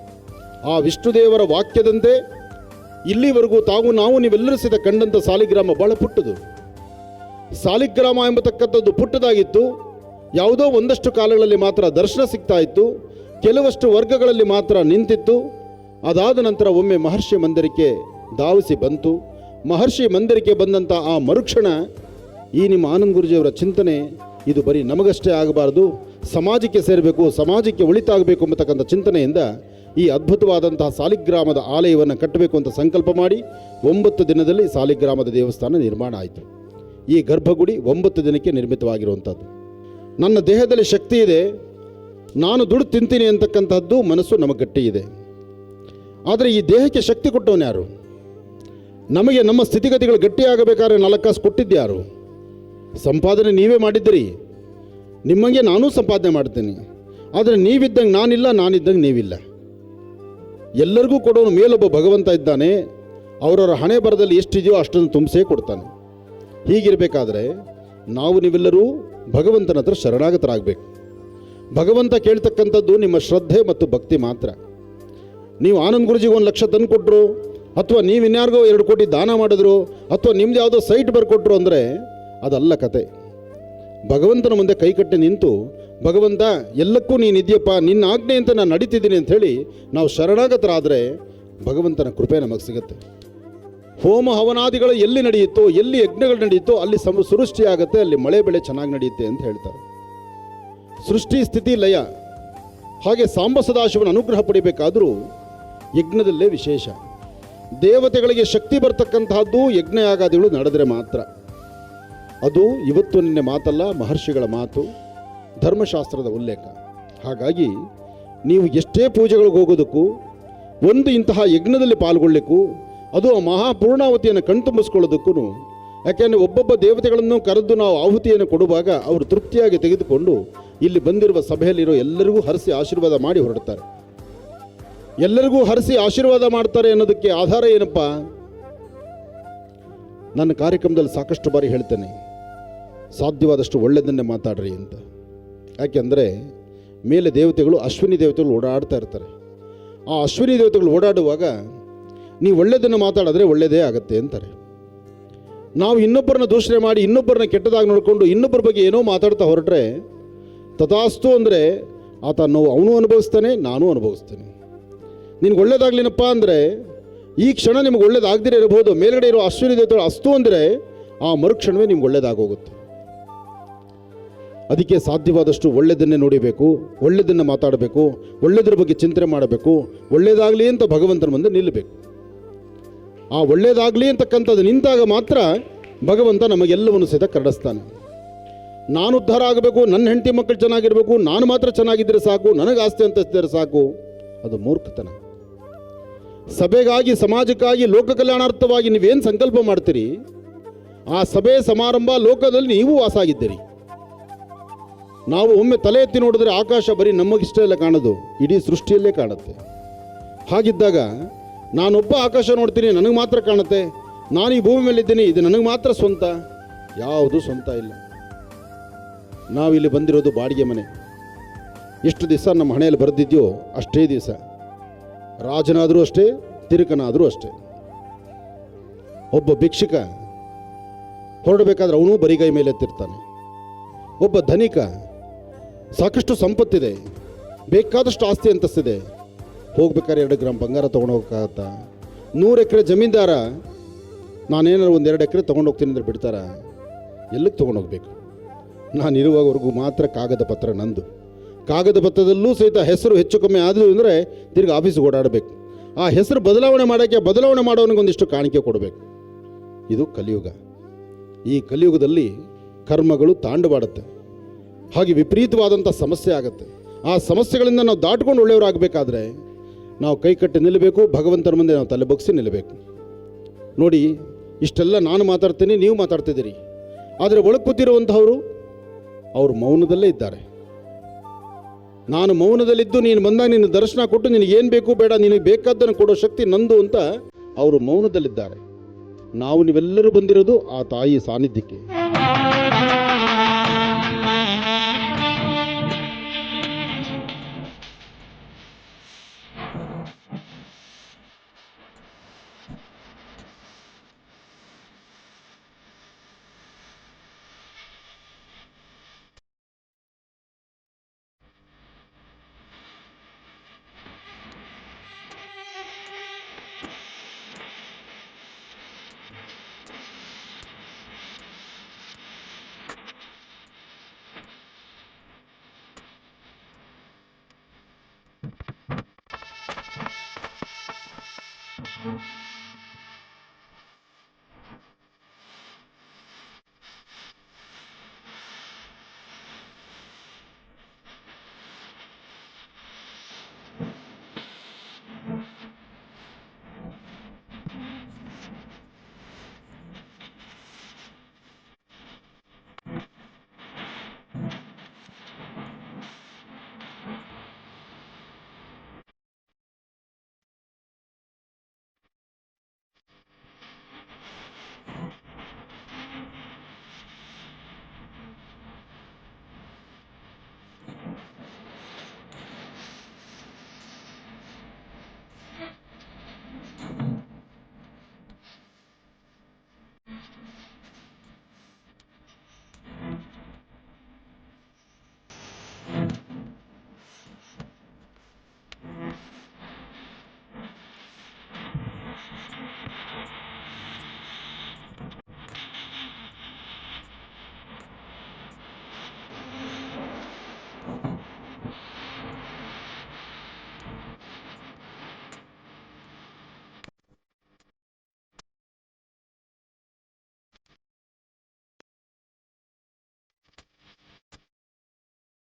ಆ ವಿಷ್ಣುದೇವರ ವಾಕ್ಯದಂತೆ ಇಲ್ಲಿವರೆಗೂ ನಾವು ನೀವೆಲ್ಲರೂ ಸಹಿತ ಕಂಡಂಥ ಸಾಲಿಗ್ರಾಮ ಬಹಳ ಪುಟ್ಟದು. ಸಾಲಿಗ್ರಾಮ ಎಂಬತಕ್ಕಂಥದ್ದು ಪುಟ್ಟದಾಗಿತ್ತು. ಯಾವುದೋ ಒಂದಷ್ಟು ಕಾಲಗಳಲ್ಲಿ ಮಾತ್ರ ದರ್ಶನ ಸಿಗ್ತಾ ಇತ್ತು, ಕೆಲವಷ್ಟು ವರ್ಗಗಳಲ್ಲಿ ಮಾತ್ರ ನಿಂತಿತ್ತು. ಅದಾದ ನಂತರ ಒಮ್ಮೆ ಮಹರ್ಷಿ ಮಂದಿರಕ್ಕೆ ಧಾವಿಸಿ ಬಂತು. ಮಹರ್ಷಿ ಮಂದಿರಕ್ಕೆ ಬಂದಂಥ ಆ ಮರುಕ್ಷಣ ಈ ನಿಮ್ಮ ಆನಂದ್ ಗುರೂಜಿಯವರ ಚಿಂತನೆ ಇದು ಬರೀ ನಮಗಷ್ಟೇ ಆಗಬಾರ್ದು, ಸಮಾಜಕ್ಕೆ ಸೇರಬೇಕು, ಸಮಾಜಕ್ಕೆ ಒಳಿತಾಗಬೇಕು ಎಂಬತಕ್ಕಂಥ ಚಿಂತನೆಯಿಂದ ಈ ಅದ್ಭುತವಾದಂತಹ ಸಾಲಿಗ್ರಾಮದ ಆಲಯವನ್ನು ಕಟ್ಟಬೇಕು ಅಂತ ಸಂಕಲ್ಪ ಮಾಡಿ 9 ದಿನದಲ್ಲಿ ಸಾಲಿಗ್ರಾಮದ ದೇವಸ್ಥಾನ ನಿರ್ಮಾಣ ಆಯಿತು. ಈ ಗರ್ಭಗುಡಿ 9 ದಿನಕ್ಕೆ ನಿರ್ಮಿತವಾಗಿರುವಂಥದ್ದು. ನನ್ನ ದೇಹದಲ್ಲಿ ಶಕ್ತಿ ಇದೆ, ನಾನು ದುಡ್ಡು ತಿಂತೀನಿ ಅಂತಕ್ಕಂಥದ್ದು ಮನಸ್ಸು ನಮಗೆ ಗಟ್ಟಿ ಇದೆ. ಆದರೆ ಈ ದೇಹಕ್ಕೆ ಶಕ್ತಿ ಕೊಟ್ಟವನು ಯಾರು? ನಮಗೆ ನಮ್ಮ ಸ್ಥಿತಿಗತಿಗಳು ಗಟ್ಟಿಯಾಗಬೇಕಾದ್ರೆ 4 ಕಾಸು ಕೊಟ್ಟಿದ್ಯಾರು? ಸಂಪಾದನೆ ನೀವೇ ಮಾಡಿದ್ದೀರಿ. ನಿಮ್ಮಂಗೆ ನಾನೂ ಸಂಪಾದನೆ ಮಾಡ್ತೀನಿ, ಆದರೆ ನೀವಿದ್ದಂಗೆ ನಾನಿಲ್ಲ, ನಾನಿದ್ದಂಗೆ ನೀವಿಲ್ಲ. ಎಲ್ಲರಿಗೂ ಕೊಡೋನು ಮೇಲೊಬ್ಬ ಭಗವಂತ ಇದ್ದಾನೆ. ಅವರವರ ಹಣೆ ಬರದಲ್ಲಿ ಎಷ್ಟಿದೆಯೋ ಅಷ್ಟನ್ನು ತುಂಬಿಸೇ ಕೊಡ್ತಾನೆ. ಹೀಗಿರಬೇಕಾದ್ರೆ ನಾವು ನೀವೆಲ್ಲರೂ ಭಗವಂತನ ಹತ್ರ ಶರಣಾಗತರಾಗಬೇಕು. ಭಗವಂತ ಕೇಳ್ತಕ್ಕಂಥದ್ದು ನಿಮ್ಮ ಶ್ರದ್ಧೆ ಮತ್ತು ಭಕ್ತಿ ಮಾತ್ರ. ನೀವು ಆನಂದ್ ಗುರೂಜಿಗೆ 1 ಲಕ್ಷ ತಂದು ಕೊಟ್ಟರು, ಅಥವಾ ನೀವು ಇನ್ಯಾರಿಗೋ 2 ಕೋಟಿ ದಾನ ಮಾಡಿದ್ರು, ಅಥವಾ ನಿಮ್ದು ಯಾವುದೋ ಸೈಟ್ ಬರ್ಕೊಟ್ರು ಅಂದರೆ ಅದಲ್ಲ ಕತೆ. ಭಗವಂತನ ಮುಂದೆ ಕೈಕಟ್ಟಿ ನಿಂತು, ಭಗವಂತ ಎಲ್ಲಕ್ಕೂ ನೀನಿದೆಯಪ್ಪ, ನಿನ್ನ ಆಜ್ಞೆ ಅಂತ ನಾನು ನಡೀತಿದ್ದೀನಿ ಅಂಥೇಳಿ ನಾವು ಶರಣಾಗತರಾದರೆ ಭಗವಂತನ ಕೃಪೆ ನಮಗೆ ಸಿಗುತ್ತೆ. ಹೋಮ ಹವನಾದಿಗಳು ಎಲ್ಲಿ ನಡೆಯುತ್ತೋ, ಎಲ್ಲಿ ಯಜ್ಞಗಳು ನಡೆಯುತ್ತೋ ಅಲ್ಲಿ ಸೃಷ್ಟಿ ಆಗುತ್ತೆ, ಅಲ್ಲಿ ಮಳೆ ಬೆಳೆ ಚೆನ್ನಾಗಿ ನಡೆಯುತ್ತೆ ಅಂತ ಹೇಳ್ತಾರೆ. ಸೃಷ್ಟಿ ಸ್ಥಿತಿ ಲಯ. ಹಾಗೆ ಸಾಂಬ ಸದಾಶಿವನ ಅನುಗ್ರಹ ಪಡಿಬೇಕಾದರೂ ಯಜ್ಞದಲ್ಲೇ ವಿಶೇಷ. ದೇವತೆಗಳಿಗೆ ಶಕ್ತಿ ಬರ್ತಕ್ಕಂತಹದ್ದು ಯಜ್ಞಯಾಗಾದಿಗಳು ನಡೆದರೆ ಮಾತ್ರ. ಅದು ಇವತ್ತು ನಿನ್ನೆ ಮಾತಲ್ಲ, ಮಹರ್ಷಿಗಳ ಮಾತು, ಧರ್ಮಶಾಸ್ತ್ರದ ಉಲ್ಲೇಖ. ಹಾಗಾಗಿ ನೀವು ಎಷ್ಟೇ ಪೂಜೆಗಳಿಗೆ ಹೋಗೋದಕ್ಕೂ, ಒಂದು ಇಂತಹ ಯಜ್ಞದಲ್ಲಿ ಪಾಲ್ಗೊಳ್ಳಲಿಕ್ಕೂ, ಅದು ಆ ಮಹಾಪೂರ್ಣಾವತಿಯನ್ನು ಕಣ್ತುಂಬಿಸ್ಕೊಳ್ಳೋದಕ್ಕೂ, ಯಾಕೆಂದರೆ ಒಬ್ಬೊಬ್ಬ ದೇವತೆಗಳನ್ನು ಕರೆದು ನಾವು ಆಹುತಿಯನ್ನು ಕೊಡುವಾಗ ಅವರು ತೃಪ್ತಿಯಾಗಿ ತೆಗೆದುಕೊಂಡು ಇಲ್ಲಿ ಬಂದಿರುವ ಸಭೆಯಲ್ಲಿರೋ ಎಲ್ಲರಿಗೂ ಹರಿಸಿ ಆಶೀರ್ವಾದ ಮಾಡಿ ಹೊರಡ್ತಾರೆ. ಎಲ್ಲರಿಗೂ ಹರಿಸಿ ಆಶೀರ್ವಾದ ಮಾಡ್ತಾರೆ ಅನ್ನೋದಕ್ಕೆ ಆಧಾರ ಏನಪ್ಪ? ನನ್ನ ಕಾರ್ಯಕ್ರಮದಲ್ಲಿ ಸಾಕಷ್ಟು ಬಾರಿ ಹೇಳ್ತೇನೆ, ಸಾಧ್ಯವಾದಷ್ಟು ಒಳ್ಳೆಯದನ್ನೇ ಮಾತಾಡ್ರಿ ಅಂತ. ಯಾಕೆಂದರೆ ಮೇಲೆ ದೇವತೆಗಳು, ಅಶ್ವಿನಿ ದೇವತೆಗಳು ಓಡಾಡ್ತಾ ಇರ್ತಾರೆ. ಆ ಅಶ್ವಿನಿ ದೇವತೆಗಳು ಓಡಾಡುವಾಗ ನೀವು ಒಳ್ಳೆಯದನ್ನು ಮಾತಾಡಿದ್ರೆ ಒಳ್ಳೆಯದೇ ಆಗುತ್ತೆ ಅಂತಾರೆ. ನಾವು ಇನ್ನೊಬ್ಬರನ್ನ ದೂಷಣೆ ಮಾಡಿ, ಇನ್ನೊಬ್ಬರನ್ನ ಕೆಟ್ಟದಾಗಿ ನೋಡಿಕೊಂಡು, ಇನ್ನೊಬ್ಬರ ಬಗ್ಗೆ ಏನೋ ಮಾತಾಡ್ತಾ ಹೊರಟ್ರೆ ತಥಾಸ್ತು ಅಂದರೆ ಆತ ನೋವು ಅವನು ಅನುಭವಿಸ್ತಾನೆ, ನಾನೂ ಅನುಭವಿಸ್ತೇನೆ. ನಿನಗೆ ಒಳ್ಳೇದಾಗ್ಲಿನಪ್ಪ ಅಂದರೆ ಈ ಕ್ಷಣ ನಿಮ್ಗೆ ಒಳ್ಳೇದಾಗದಿರೇ ಇರಬಹುದು. ಮೇಲ್ಗಡೆ ಇರೋ ಅಶ್ವಿನಿ ದೇವತೆಗಳು ಅಸ್ತು ಅಂದರೆ ಆ ಮರುಕ್ಷಣವೇ ನಿಮ್ಗೆ ಒಳ್ಳೇದಾಗೋಗುತ್ತೆ. ಅದಕ್ಕೆ ಸಾಧ್ಯವಾದಷ್ಟು ಒಳ್ಳೆಯದನ್ನೇ ನೋಡಿಬೇಕು, ಒಳ್ಳೆಯದನ್ನು ಮಾತಾಡಬೇಕು, ಒಳ್ಳೆಯದ್ರ ಬಗ್ಗೆ ಚಿಂತನೆ ಮಾಡಬೇಕು, ಒಳ್ಳೆಯದಾಗಲಿ ಅಂತ ಭಗವಂತನ ಮುಂದೆ ನಿಲ್ಲಬೇಕು. ಆ ಒಳ್ಳೆಯದಾಗಲಿ ಅಂತಕ್ಕಂಥದ್ದು ನಿಂತಾಗ ಮಾತ್ರ ಭಗವಂತ ನಮಗೆಲ್ಲವನ್ನು ಸಹಿತ ಕರಡಿಸ್ತಾನೆ. ನಾನು ಉದ್ಧಾರ ಆಗಬೇಕು, ನನ್ನ ಹೆಂಡತಿ ಮಕ್ಕಳು ಚೆನ್ನಾಗಿರಬೇಕು, ನಾನು ಮಾತ್ರ ಚೆನ್ನಾಗಿದ್ದರೆ ಸಾಕು, ನನಗೆ ಆಸ್ತಿ ಅಂತ ಇದ್ದರೆ ಸಾಕು, ಅದು ಮೂರ್ಖತನ. ಸಭೆಗಾಗಿ, ಸಮಾಜಕ್ಕಾಗಿ, ಲೋಕ ಕಲ್ಯಾಣಾರ್ಥವಾಗಿ ನೀವೇನು ಸಂಕಲ್ಪ ಮಾಡ್ತೀರಿ, ಆ ಸಭೆ ಸಮಾರಂಭ ಲೋಕದಲ್ಲಿ ನೀವು ವಾಸ ಆಗಿದ್ದೀರಿ. ನಾವು ಒಮ್ಮೆ ತಲೆ ಎತ್ತಿ ನೋಡಿದ್ರೆ ಆಕಾಶ ಬರೀ ನಮಗಿಷ್ಟೇ ಎಲ್ಲ ಕಾಣೋದು, ಇಡೀ ಸೃಷ್ಟಿಯಲ್ಲೇ ಕಾಣುತ್ತೆ. ಹಾಗಿದ್ದಾಗ ನಾನೊಬ್ಬ ಆಕಾಶ ನೋಡ್ತೀನಿ, ನನಗೆ ಮಾತ್ರ ಕಾಣುತ್ತೆ, ನಾನು ಈ ಭೂಮಿ ಮೇಲಿದ್ದೀನಿ, ಇದು ನನಗೆ ಮಾತ್ರ ಸ್ವಂತ. ಯಾವುದು ಸ್ವಂತ ಇಲ್ಲ. ನಾವಿಲ್ಲಿ ಬಂದಿರೋದು ಬಾಡಿಗೆ ಮನೆ. ಎಷ್ಟು ದಿವಸ ನಮ್ಮ ಹಣೆಯಲ್ಲಿ ಬರೆದಿದೆಯೋ ಅಷ್ಟೇ ದಿವಸ. ರಾಜನಾದರೂ ಅಷ್ಟೇ, ತಿರುಕನಾದರೂ ಅಷ್ಟೇ. ಒಬ್ಬ ಭಿಕ್ಷುಕ ಹೊರಡಬೇಕಾದ್ರೆ ಅವನು ಬರಿಗೈ ಮೇಲೆ ಎತ್ತಿರ್ತಾನೆ. ಒಬ್ಬ ಧನಿಕ ಸಾಕಷ್ಟು ಸಂಪತ್ತಿದೆ, ಬೇಕಾದಷ್ಟು ಆಸ್ತಿ ಅಂತಸ್ತಿದೆ, ಹೋಗ್ಬೇಕಾದ್ರೆ 2 ಗ್ರಾಮ್ ಬಂಗಾರ ತೊಗೊಂಡು ಹೋಗೋಕ್ಕಾಗತ್ತಾ? 100 ಎಕರೆ ಜಮೀನ್ದಾರ ನಾನೇನಾದ್ರು 1-2 ಎಕರೆ ತೊಗೊಂಡೋಗ್ತೀನಿ ಅಂದರೆ ಬಿಡ್ತಾರ? ಎಲ್ಲಿಗೆ ತೊಗೊಂಡೋಗ್ಬೇಕು? ನಾನು ಇರುವವರೆಗೂ ಮಾತ್ರ ಕಾಗದ ಪತ್ರ ನಂದು. ಕಾಗದ ಪತ್ರದಲ್ಲೂ ಸಹಿತ ಹೆಸರು ಹೆಚ್ಚು ಕಮ್ಮಿ ಆದರೂ ಅಂದರೆ ತಿರ್ಗಿ ಆಫೀಸ್ಗೆ ಓಡಾಡಬೇಕು. ಆ ಹೆಸರು ಬದಲಾವಣೆ ಮಾಡೋಕ್ಕೆ ಬದಲಾವಣೆ ಮಾಡೋನಿಗೊಂದಿಷ್ಟು ಕಾಣಿಕೆ ಕೊಡಬೇಕು. ಇದು ಕಲಿಯುಗ. ಈ ಕಲಿಯುಗದಲ್ಲಿ ಕರ್ಮಗಳು ತಾಂಡವಾಡುತ್ತೆ. ಹಾಗೆ ವಿಪರೀತವಾದಂಥ ಸಮಸ್ಯೆ ಆಗುತ್ತೆ. ಆ ಸಮಸ್ಯೆಗಳಿಂದ ನಾವು ದಾಟ್ಕೊಂಡು ಒಳ್ಳೆಯವರಾಗಬೇಕಾದ್ರೆ ನಾವು ಕೈ ಕಟ್ಟಿ ನಿಲ್ಲಬೇಕು, ಭಗವಂತನ ಮುಂದೆ ನಾವು ತಲೆ ಬಗ್ಗಿಸಿ ನಿಲ್ಲಬೇಕು. ನೋಡಿ, ಇಷ್ಟೆಲ್ಲ ನಾನು ಮಾತಾಡ್ತೀನಿ, ನೀವು ಮಾತಾಡ್ತಿದ್ದೀರಿ, ಆದರೆ ಒಳಗೆ ಕೂತಿರುವಂಥವರು ಅವರು ಮೌನದಲ್ಲೇ ಇದ್ದಾರೆ. ನಾನು ಮೌನದಲ್ಲಿದ್ದು ನೀನು ಬಂದಾಗ ನಿನ್ನ ದರ್ಶನ ಕೊಟ್ಟು ನಿನಗೇನು ಬೇಕು ಬೇಡ, ನಿನಗೆ ಬೇಕಾದ್ದನ್ನು ಕೊಡೋ ಶಕ್ತಿ ನಂದು ಅಂತ ಅವರು ಮೌನದಲ್ಲಿದ್ದಾರೆ. ನಾವು ನೀವೆಲ್ಲರೂ ಬಂದಿರೋದು ಆ ತಾಯಿ ಸಾನ್ನಿಧ್ಯಕ್ಕೆ.